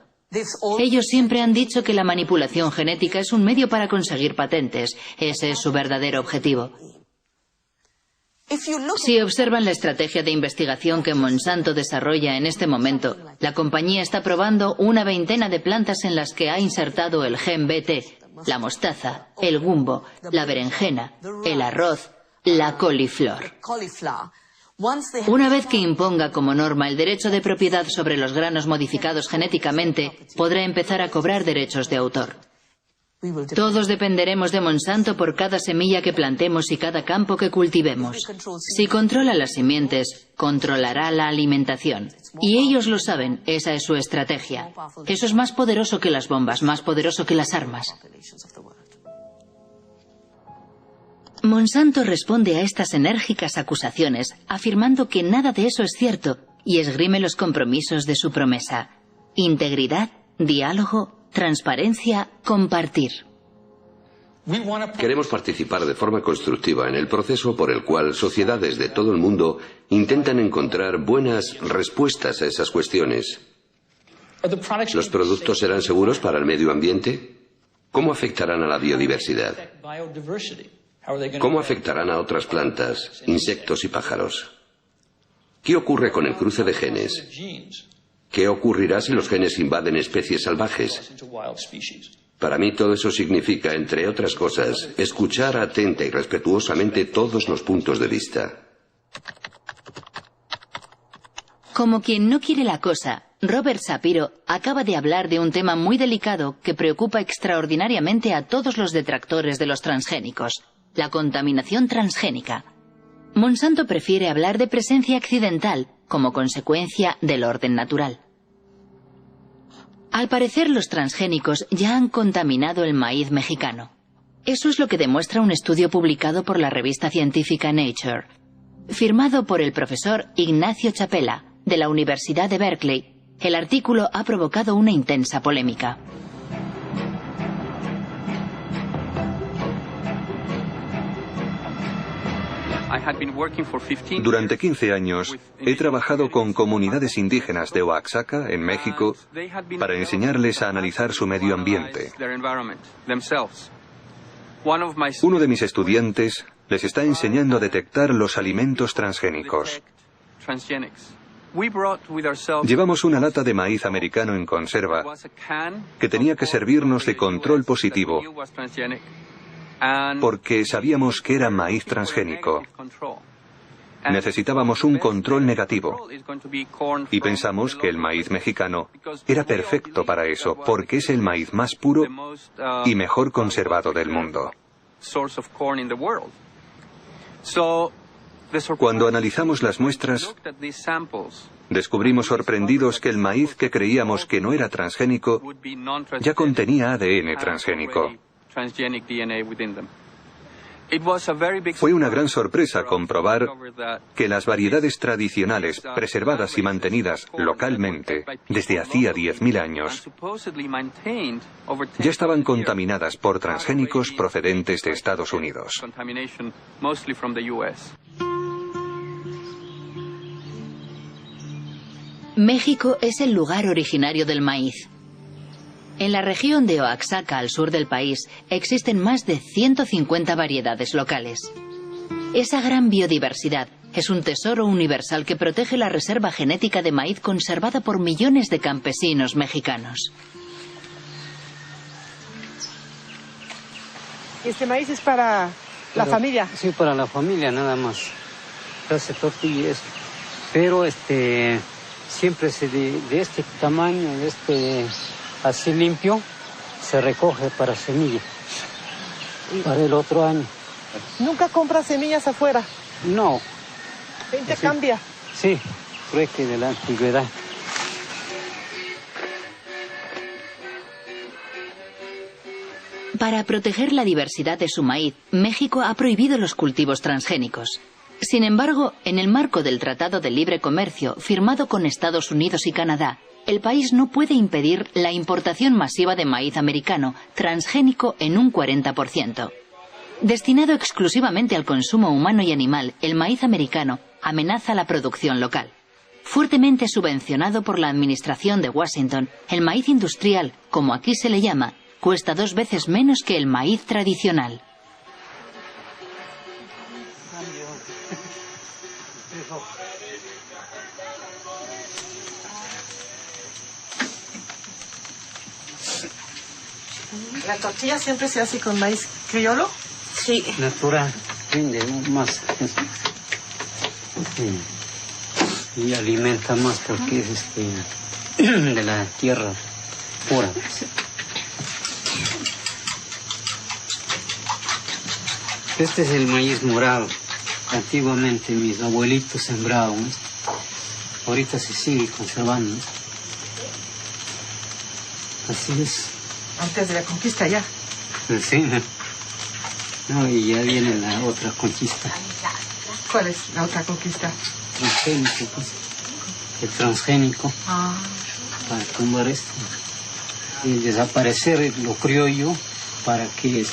[SPEAKER 4] Ellos siempre han dicho que la manipulación genética es un medio para conseguir patentes. Ese es su verdadero objetivo. Si observan la estrategia de investigación que Monsanto desarrolla en este momento, la compañía está probando una veintena de plantas en las que ha insertado el gen BT, la mostaza, el gumbo, la berenjena, el arroz, la coliflor. Una vez que imponga como norma el derecho de propiedad sobre los granos modificados genéticamente, podrá empezar a cobrar derechos de autor. Todos dependeremos de Monsanto por cada semilla que plantemos y cada campo que cultivemos. Si controla las simientes, controlará la alimentación. Y ellos lo saben, esa es su estrategia. Eso es más poderoso que las bombas, más poderoso que las armas. Monsanto responde a estas enérgicas acusaciones afirmando que nada de eso es cierto y esgrime los compromisos de su promesa: integridad, diálogo, transparencia, compartir.
[SPEAKER 1] Queremos participar de forma constructiva en el proceso por el cual sociedades de todo el mundo intentan encontrar buenas respuestas a esas cuestiones. ¿Los productos serán seguros para el medio ambiente? ¿Cómo afectarán a la biodiversidad? ¿Cómo afectarán a otras plantas, insectos y pájaros? ¿Qué ocurre con el cruce de genes? ¿Qué ocurrirá si los genes invaden especies salvajes? Para mí todo eso significa, entre otras cosas, escuchar atenta y respetuosamente todos los puntos de vista.
[SPEAKER 4] Como quien no quiere la cosa, Robert Shapiro acaba de hablar de un tema muy delicado que preocupa extraordinariamente a todos los detractores de los transgénicos: la contaminación transgénica. Monsanto prefiere hablar de presencia accidental como consecuencia del orden natural. Al parecer, los transgénicos ya han contaminado el maíz mexicano. Eso es lo que demuestra un estudio publicado por la revista científica Nature, firmado por el profesor Ignacio Chapela, de la Universidad de Berkeley. El artículo ha provocado una intensa polémica.
[SPEAKER 2] Durante 15 años he trabajado con comunidades indígenas de Oaxaca, en México, para enseñarles a analizar su medio ambiente. Uno de mis estudiantes les está enseñando a detectar los alimentos transgénicos. Llevamos una lata de maíz americano en conserva que tenía que servirnos de control positivo, porque sabíamos que era maíz transgénico. Necesitábamos un control negativo y pensamos que el maíz mexicano era perfecto para eso, porque es el maíz más puro y mejor conservado del mundo. Cuando analizamos las muestras, descubrimos sorprendidos que el maíz que creíamos que no era transgénico ya contenía ADN transgénico. Fue una gran sorpresa comprobar que las variedades tradicionales, preservadas y mantenidas localmente desde hacía 10.000 años, ya estaban contaminadas por transgénicos procedentes de Estados Unidos.
[SPEAKER 4] México es el lugar originario del maíz. En la región de Oaxaca, al sur del país, existen más de 150 variedades locales. Esa gran biodiversidad es un tesoro universal que protege la reserva genética de maíz conservada por millones de campesinos mexicanos.
[SPEAKER 6] ¿Este maíz es para la familia?
[SPEAKER 7] Sí, para la familia nada más. Hace tortillas. Pero siempre de este tamaño, así limpio, se recoge para semilla, para el otro año.
[SPEAKER 6] ¿Nunca compras semillas afuera?
[SPEAKER 7] No.
[SPEAKER 6] ¿Se intercambia?
[SPEAKER 7] Sí, trueque de la antigüedad.
[SPEAKER 4] Para proteger la diversidad de su maíz, México ha prohibido los cultivos transgénicos. Sin embargo, en el marco del Tratado de Libre Comercio firmado con Estados Unidos y Canadá, el país no puede impedir la importación masiva de maíz americano, transgénico en un 40%. Destinado exclusivamente al consumo humano y animal, el maíz americano amenaza la producción local. Fuertemente subvencionado por la administración de Washington, el maíz industrial, como aquí se le llama, cuesta 2 veces menos que el maíz tradicional.
[SPEAKER 6] ¿La tortilla siempre se hace con maíz criollo?
[SPEAKER 7] Sí. Natural, rinde más. Y alimenta más porque es de la tierra pura. Este es el maíz morado. Antiguamente mis abuelitos sembraban. Ahorita se sigue conservando. Así es.
[SPEAKER 6] Antes de la conquista ya.
[SPEAKER 7] Sí. No, y ya viene la otra conquista.
[SPEAKER 6] ¿Cuál es la otra conquista?
[SPEAKER 7] Transgénico, pues. El transgénico. Para tumbar esto. Y desaparecer lo criollo para que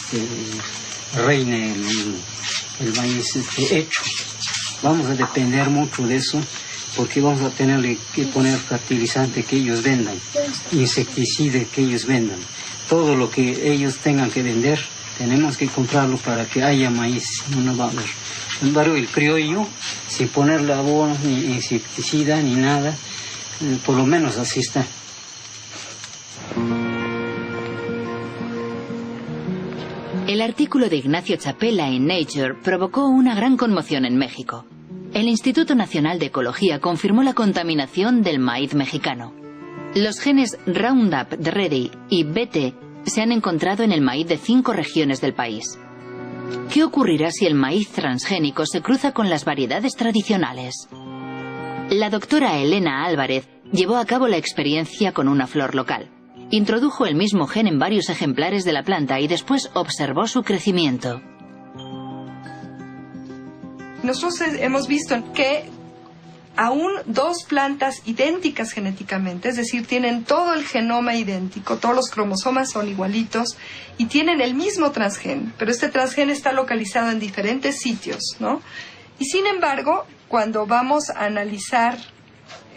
[SPEAKER 7] reine el maíz hecho. Vamos a depender mucho de eso porque vamos a tener que poner fertilizante que ellos vendan, insecticida que ellos vendan. Todo lo que ellos tengan que vender, tenemos que comprarlo para que haya maíz, no va a haber. Sin embargo, el criollo, sin ponerle abono, ni insecticida, ni nada, Por lo menos así está.
[SPEAKER 4] El artículo de Ignacio Chapela en Nature provocó una gran conmoción en México. El Instituto Nacional de Ecología confirmó la contaminación del maíz mexicano. Los genes Roundup Ready y BT se han encontrado en el maíz de 5 regiones del país. ¿Qué ocurrirá si el maíz transgénico se cruza con las variedades tradicionales? La doctora Elena Álvarez llevó a cabo la experiencia con una flor local. Introdujo el mismo gen en varios ejemplares de la planta y después observó su crecimiento.
[SPEAKER 8] Nosotros hemos visto que aún 2 plantas idénticas genéticamente, es decir, tienen todo el genoma idéntico, todos los cromosomas son igualitos y tienen el mismo transgen, pero este transgen está localizado en diferentes sitios, ¿no? Y sin embargo, cuando vamos a analizar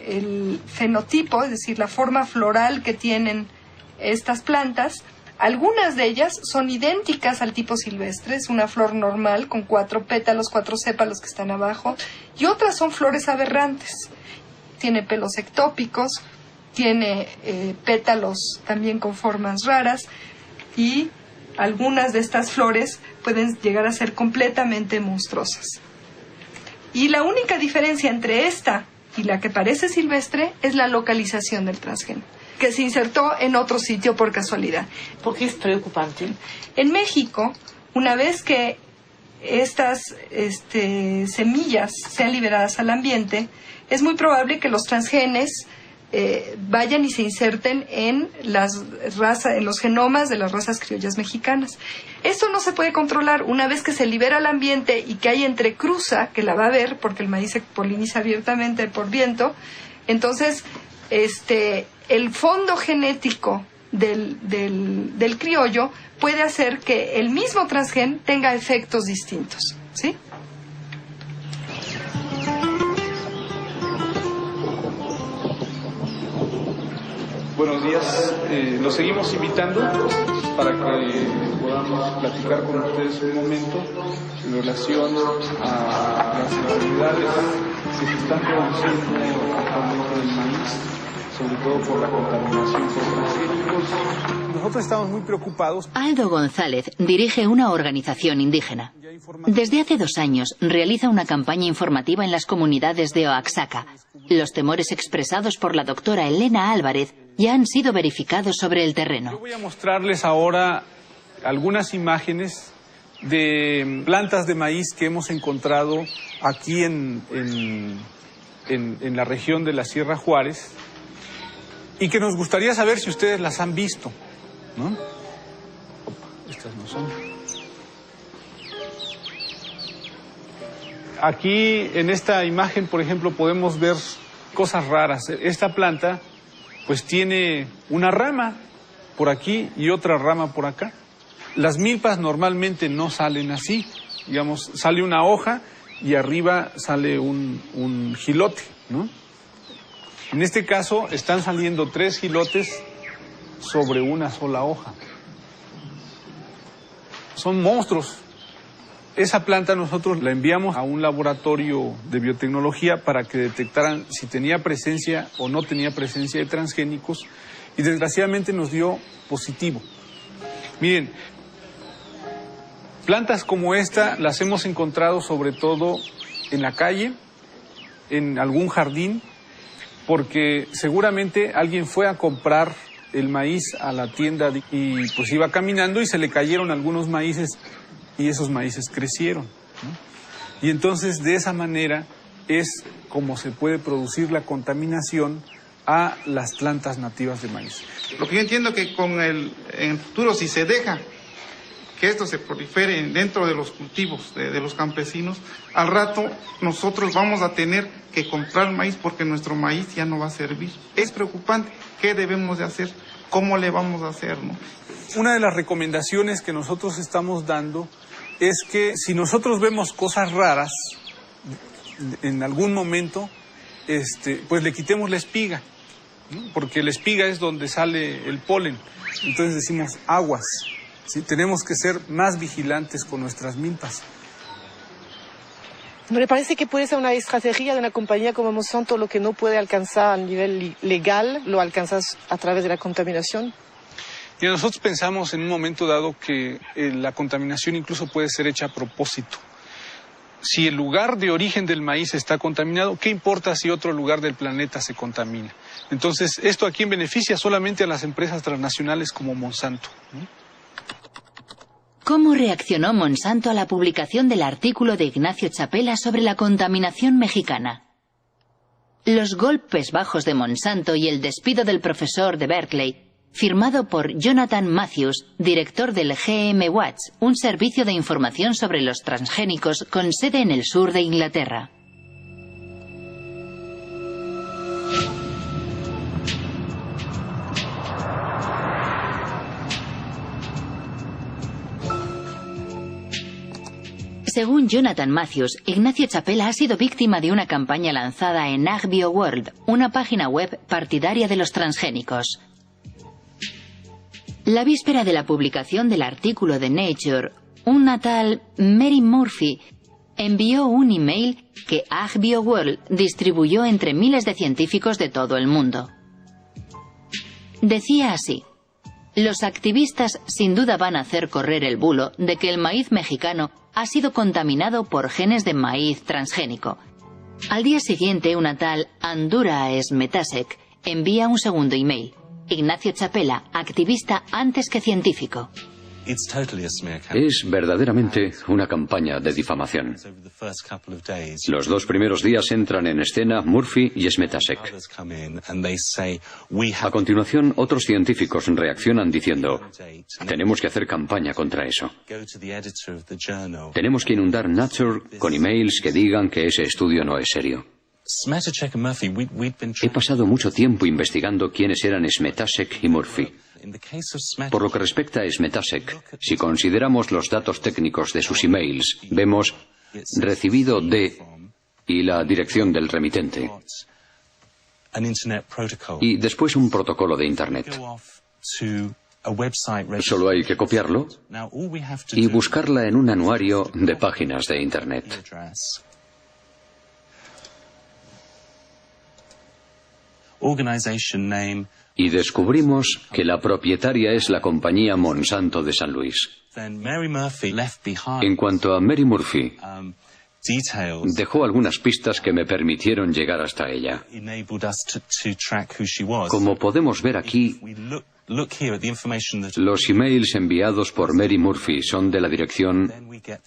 [SPEAKER 8] el fenotipo, es decir, la forma floral que tienen estas plantas, algunas de ellas son idénticas al tipo silvestre, es una flor normal con 4 pétalos, 4 sépalos que están abajo, y otras son flores aberrantes. Tiene pelos ectópicos, tiene pétalos también con formas raras, y algunas de estas flores pueden llegar a ser completamente monstruosas. Y la única diferencia entre esta y la que parece silvestre es la localización del transgen, que se insertó en otro sitio por casualidad.
[SPEAKER 6] ¿Por qué es preocupante?
[SPEAKER 8] En México, una vez que estas semillas sean liberadas al ambiente, es muy probable que los transgenes vayan y se inserten en los genomas de las razas criollas mexicanas. Esto no se puede controlar. Una vez que se libera al ambiente y que hay entrecruza, que la va a haber porque el maíz se poliniza abiertamente por viento, entonces el fondo genético del criollo puede hacer que el mismo transgen tenga efectos distintos, ¿sí?
[SPEAKER 9] Buenos días, los seguimos invitando para que podamos platicar con ustedes un momento en relación a las realidades que se están produciendo actualmente del maíz, sobre todo por la contaminación por transgénicos. Nosotros estamos muy preocupados.
[SPEAKER 4] Aldo González dirige una organización indígena. Desde hace 2 años realiza una campaña informativa en las comunidades de Oaxaca. Los temores expresados por la doctora Elena Álvarez ya han sido verificados sobre el terreno.
[SPEAKER 9] Yo voy a mostrarles ahora algunas imágenes de plantas de maíz que hemos encontrado aquí en la región de la Sierra Juárez y que nos gustaría saber si ustedes las han visto, ¿no? Opa, estas no son. Aquí en esta imagen, por ejemplo, podemos ver cosas raras. Esta planta pues tiene una rama por aquí y otra rama por acá. Las milpas normalmente no salen así, digamos, sale una hoja y arriba sale un jilote, ¿no? En este caso están saliendo 3 jilotes sobre una sola hoja. Son monstruos. Esa planta nosotros la enviamos a un laboratorio de biotecnología para que detectaran si tenía presencia o no tenía presencia de transgénicos y desgraciadamente nos dio positivo. Miren, plantas como esta las hemos encontrado sobre todo en la calle, en algún jardín, porque seguramente alguien fue a comprar el maíz a la tienda y pues iba caminando y se le cayeron algunos maíces y esos maíces crecieron, ¿no? Y entonces de esa manera es como se puede producir la contaminación a las plantas nativas de maíz.
[SPEAKER 10] Lo que yo entiendo que en el futuro, si se deja que esto se prolifere dentro de los cultivos de los campesinos, al rato nosotros vamos a tener que comprar maíz porque nuestro maíz ya no va a servir. Es preocupante. ¿Qué debemos de hacer? ¿Cómo le vamos a hacer, no?
[SPEAKER 9] Una de las recomendaciones que nosotros estamos dando es que si nosotros vemos cosas raras en algún momento, pues le quitemos la espiga, ¿no? Porque la espiga es donde sale el polen. Entonces decimos aguas, ¿sí? Tenemos que ser más vigilantes con nuestras milpas.
[SPEAKER 6] Me parece que puede ser una estrategia de una compañía como Monsanto. Lo que no puede alcanzar a nivel legal, lo alcanzas a través de la contaminación.
[SPEAKER 9] Y nosotros pensamos en un momento dado que la contaminación incluso puede ser hecha a propósito. Si el lugar de origen del maíz está contaminado, ¿qué importa si otro lugar del planeta se contamina? Entonces, esto a quién beneficia solamente a las empresas transnacionales como Monsanto.
[SPEAKER 4] ¿Cómo reaccionó Monsanto a la publicación del artículo de Ignacio Chapela sobre la contaminación mexicana? Los golpes bajos de Monsanto y el despido del profesor de Berkeley, firmado por Jonathan Matthews, director del GM Watch, un servicio de información sobre los transgénicos con sede en el sur de Inglaterra. Según Jonathan Matthews, Ignacio Chapela ha sido víctima de una campaña lanzada en AgBioWorld, una página web partidaria de los transgénicos. La víspera de la publicación del artículo de Nature, una tal Mary Murphy envió un email que AgBioWorld distribuyó entre miles de científicos de todo el mundo. Decía así: los activistas sin duda van a hacer correr el bulo de que el maíz mexicano ha sido contaminado por genes de maíz transgénico. Al día siguiente, una tal Andura Smetasek envía un segundo email. Ignacio Chapela, activista antes que científico.
[SPEAKER 3] Es verdaderamente una campaña de difamación. Los 2 primeros días entran en escena Murphy y Smetasek. A continuación, otros científicos reaccionan diciendo: tenemos que hacer campaña contra eso. Tenemos que inundar Nature con emails que digan que ese estudio no es serio. He pasado mucho tiempo investigando quiénes eran Smetasek y Murphy. Por lo que respecta a Smetasek, si consideramos los datos técnicos de sus emails, vemos recibido de y la dirección del remitente. Y después un protocolo de Internet. Solo hay que copiarlo y buscarla en un anuario de páginas de Internet. Y descubrimos que la propietaria es la compañía Monsanto de San Luis. En cuanto a Mary Murphy, dejó algunas pistas que me permitieron llegar hasta ella. Como podemos ver aquí, los emails enviados por Mary Murphy son de la dirección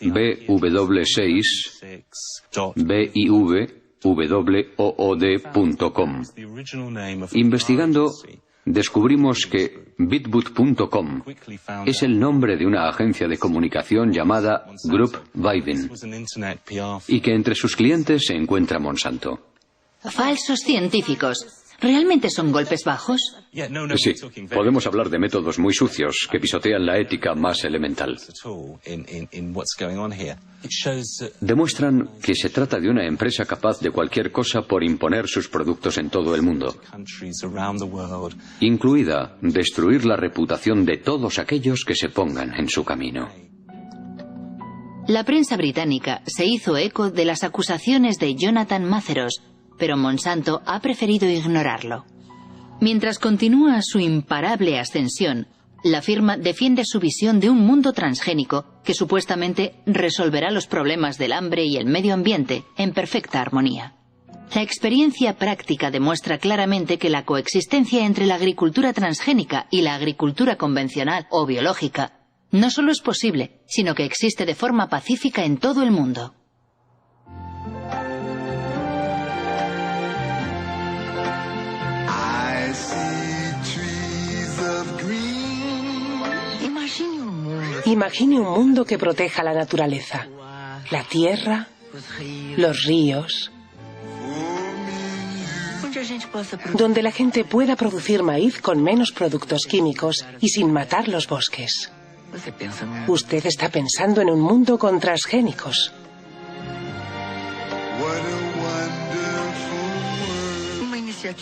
[SPEAKER 3] bw6biwood.com. Investigando, descubrimos que bitboot.com es el nombre de una agencia de comunicación llamada Group Vivin y que entre sus clientes se encuentra Monsanto.
[SPEAKER 4] Falsos científicos. ¿Realmente son golpes bajos?
[SPEAKER 3] Sí, podemos hablar de métodos muy sucios que pisotean la ética más elemental. Demuestran que se trata de una empresa capaz de cualquier cosa por imponer sus productos en todo el mundo, incluida destruir la reputación de todos aquellos que se pongan en su camino.
[SPEAKER 4] La prensa británica se hizo eco de las acusaciones de Jonathan Matthews, pero Monsanto ha preferido ignorarlo. Mientras continúa su imparable ascensión, la firma defiende su visión de un mundo transgénico que supuestamente resolverá los problemas del hambre y el medio ambiente en perfecta armonía. La experiencia práctica demuestra claramente que la coexistencia entre la agricultura transgénica y la agricultura convencional o biológica no solo es posible, sino que existe de forma pacífica en todo el mundo.
[SPEAKER 5] Imagine un mundo que proteja la naturaleza, la tierra, los ríos, donde la gente pueda producir maíz con menos productos químicos y sin matar los bosques. Usted está pensando en un mundo con transgénicos.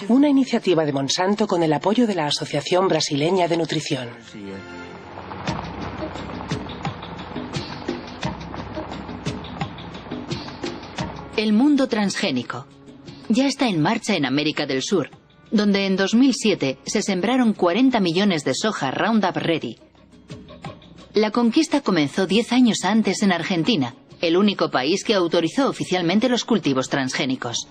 [SPEAKER 5] Una iniciativa de Monsanto con el apoyo de la Asociación Brasileña de Nutrición.
[SPEAKER 4] El mundo transgénico. Ya está en marcha en América del Sur, donde en 2007 se sembraron 40 millones de soja Roundup Ready. La conquista comenzó 10 años antes en Argentina, el único país que autorizó oficialmente los cultivos transgénicos.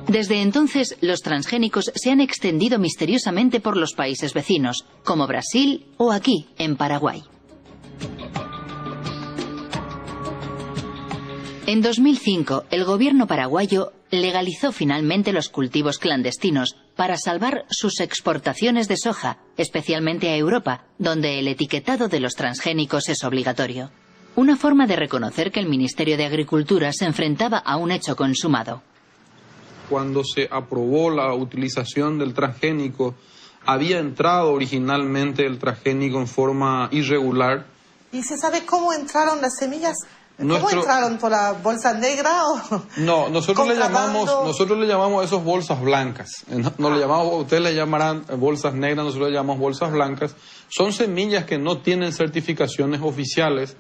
[SPEAKER 4] Desde entonces, los transgénicos se han extendido misteriosamente por los países vecinos, como Brasil o aquí, en Paraguay. En 2005, el gobierno paraguayo legalizó finalmente los cultivos clandestinos para salvar sus exportaciones de soja, especialmente a Europa, donde el etiquetado de los transgénicos es obligatorio. Una forma de reconocer que el Ministerio de Agricultura se enfrentaba a un hecho consumado.
[SPEAKER 11] Cuando se aprobó la utilización del transgénico, había entrado originalmente el transgénico en forma irregular.
[SPEAKER 6] ¿Y se sabe cómo entraron las semillas? ¿Cómo entraron? ¿Por la bolsa negra o...?
[SPEAKER 11] No, nosotros le llamamos esas bolsas blancas. No le llamamos, ustedes le llamarán bolsas negras, nosotros le llamamos bolsas blancas. Son semillas que no tienen certificaciones oficiales.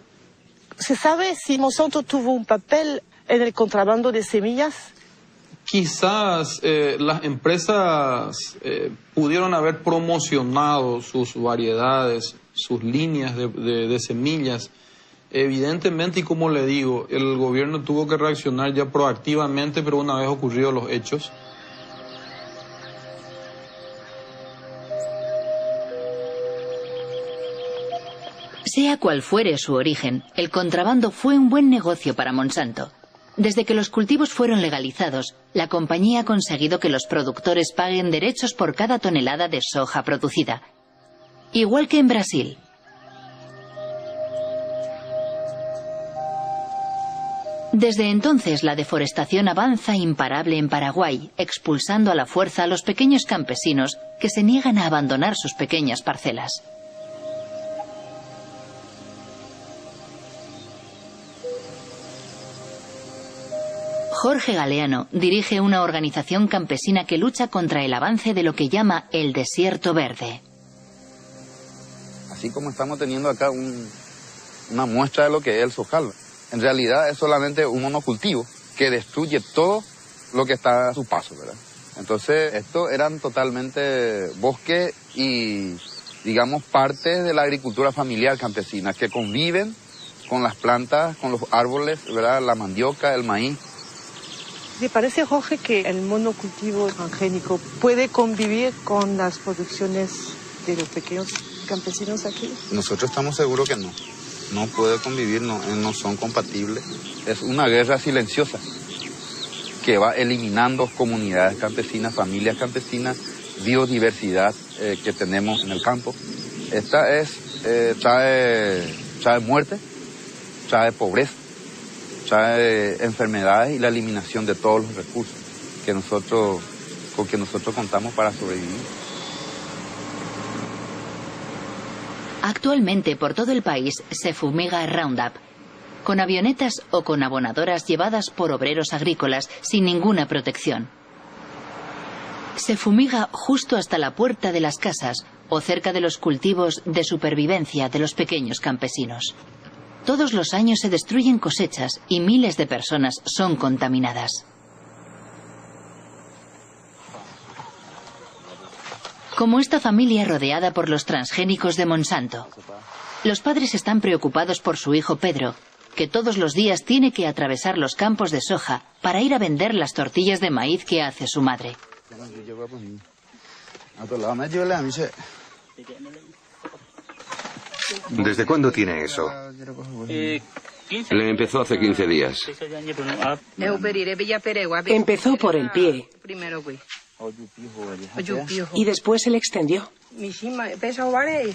[SPEAKER 6] ¿Se sabe si Monsanto tuvo un papel en el contrabando de semillas?
[SPEAKER 11] Quizás las empresas pudieron haber promocionado sus variedades, sus líneas de semillas. Evidentemente, y como le digo, el gobierno tuvo que reaccionar ya proactivamente, pero una vez ocurridos los hechos.
[SPEAKER 4] Sea cual fuere su origen, el contrabando fue un buen negocio para Monsanto. Desde que los cultivos fueron legalizados, la compañía ha conseguido que los productores paguen derechos por cada tonelada de soja producida. Igual que en Brasil. Desde entonces, la deforestación avanza imparable en Paraguay, expulsando a la fuerza a los pequeños campesinos que se niegan a abandonar sus pequeñas parcelas. Jorge Galeano dirige una organización campesina que lucha contra el avance de lo que llama el desierto verde.
[SPEAKER 12] Así como estamos teniendo acá una muestra de lo que es el sojal, en realidad es solamente un monocultivo que destruye todo lo que está a su paso, ¿verdad? Entonces, esto eran totalmente bosque y, digamos, parte de la agricultura familiar campesina, que conviven con las plantas, con los árboles, ¿verdad? La mandioca, el maíz.
[SPEAKER 6] ¿Le parece, Jorge, que el monocultivo transgénico puede convivir con las producciones de los pequeños campesinos aquí?
[SPEAKER 12] Nosotros estamos seguros que no. No puede convivir, no son compatibles. Es una guerra silenciosa que va eliminando comunidades campesinas, familias campesinas, biodiversidad que tenemos en el campo. Esta trae muerte, trae pobreza, trae enfermedades y la eliminación de todos los recursos con que nosotros contamos para sobrevivir.
[SPEAKER 4] Actualmente por todo el país se fumiga Roundup, con avionetas o con abonadoras llevadas por obreros agrícolas sin ninguna protección. Se fumiga justo hasta la puerta de las casas o cerca de los cultivos de supervivencia de los pequeños campesinos. Todos los años se destruyen cosechas y miles de personas son contaminadas. Como esta familia rodeada por los transgénicos de Monsanto. Los padres están preocupados por su hijo Pedro, que todos los días tiene que atravesar los campos de soja para ir a vender las tortillas de maíz que hace su madre.
[SPEAKER 2] ¿Desde cuándo tiene eso?
[SPEAKER 1] Le empezó hace 15 días.
[SPEAKER 5] Empezó por el pie. Y después se le extendió.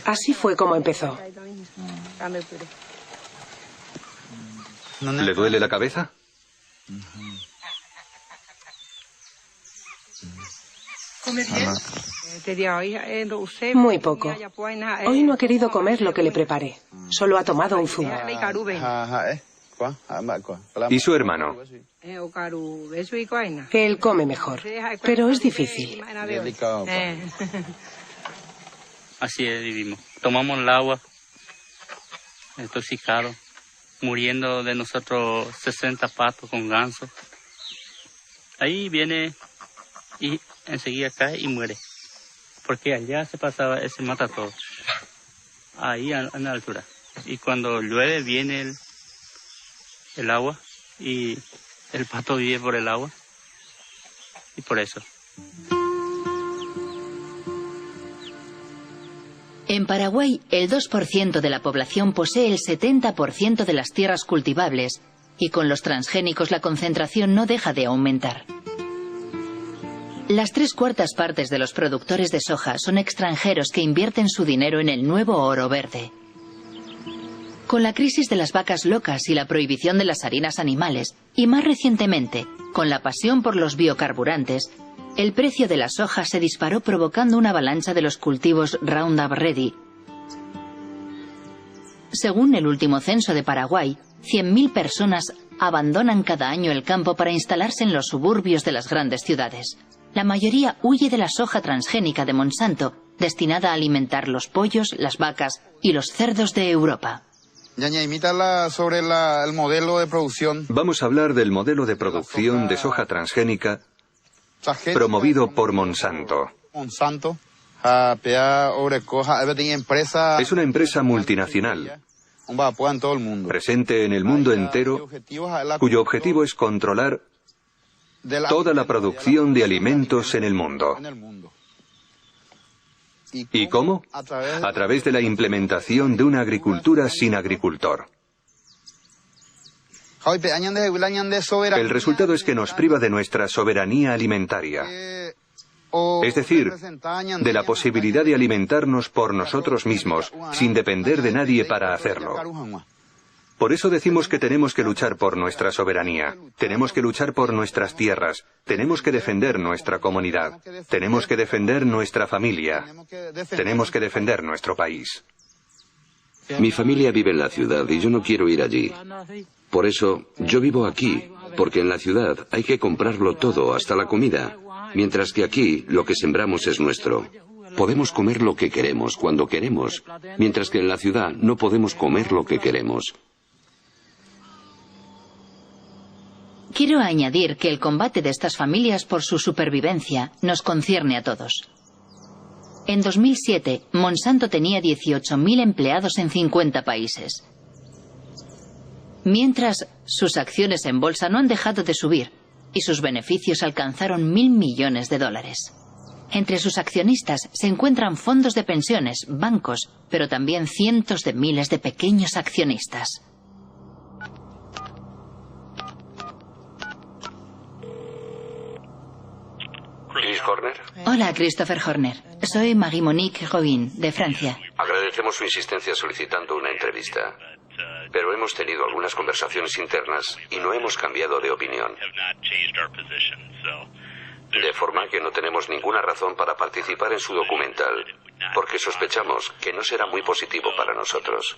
[SPEAKER 5] Así fue como empezó.
[SPEAKER 2] ¿Le duele la cabeza?
[SPEAKER 5] Muy poco. Hoy no ha querido comer lo que le preparé. Solo ha tomado un zumo.
[SPEAKER 2] ¿Y su hermano?
[SPEAKER 5] Él come mejor, pero es difícil.
[SPEAKER 13] Así es, vivimos. Tomamos el agua, intoxicado. muriendo de nosotros 60 patos con ganso. Ahí viene y enseguida cae y muere. Porque allá se pasaba, se mata todo. Ahí a la altura. Y cuando llueve viene el agua y el pato vive por el agua. Y por eso.
[SPEAKER 4] En Paraguay, el 2% de la población posee el 70% de las tierras cultivables y con los transgénicos la concentración no deja de aumentar. Las 3/4 partes de los productores de soja son extranjeros que invierten su dinero en el nuevo oro verde. Con la crisis de las vacas locas y la prohibición de las harinas animales, y más recientemente, con la pasión por los biocarburantes, el precio de la soja se disparó provocando una avalancha de los cultivos Roundup Ready. Según el último censo de Paraguay, 100.000 personas abandonan cada año el campo para instalarse en los suburbios de las grandes ciudades. La mayoría huye de la soja transgénica de Monsanto, destinada a alimentar los pollos, las vacas y los cerdos de Europa.
[SPEAKER 12] Ñaña, imítala sobre el modelo de producción.
[SPEAKER 2] Vamos a hablar del modelo de producción de soja transgénica promovido por Monsanto. Es una empresa multinacional presente en el mundo entero, cuyo objetivo es controlar toda la producción de alimentos en el mundo. ¿Y cómo? A través de la implementación de una agricultura sin agricultor. El resultado es que nos priva de nuestra soberanía alimentaria, es decir, de la posibilidad de alimentarnos por nosotros mismos, sin depender de nadie para hacerlo. Por eso decimos que tenemos que luchar por nuestra soberanía, tenemos que luchar por nuestras tierras, tenemos que defender nuestra comunidad, tenemos que defender nuestra familia, tenemos que defender nuestro país.
[SPEAKER 1] Mi familia vive en la ciudad y yo no quiero ir allí. Por eso, yo vivo aquí, porque en la ciudad hay que comprarlo todo, hasta la comida, mientras que aquí lo que sembramos es nuestro. Podemos comer lo que queremos, cuando queremos, mientras que en la ciudad no podemos comer lo que queremos.
[SPEAKER 4] Quiero añadir que el combate de estas familias por su supervivencia nos concierne a todos. En 2007, Monsanto tenía 18.000 empleados en 50 países. Mientras, sus acciones en bolsa no han dejado de subir y sus beneficios alcanzaron $1.000 millones. Entre sus accionistas se encuentran fondos de pensiones, bancos, pero también cientos de miles de pequeños accionistas.
[SPEAKER 1] ¿Chris Horner?
[SPEAKER 4] Hola, Christopher Horner. Soy Marie-Monique Robin, de Francia.
[SPEAKER 1] Agradecemos su insistencia solicitando una entrevista. Pero hemos tenido algunas conversaciones internas y no hemos cambiado de opinión. De forma que no tenemos ninguna razón para participar en su documental, porque sospechamos que no será muy positivo para nosotros.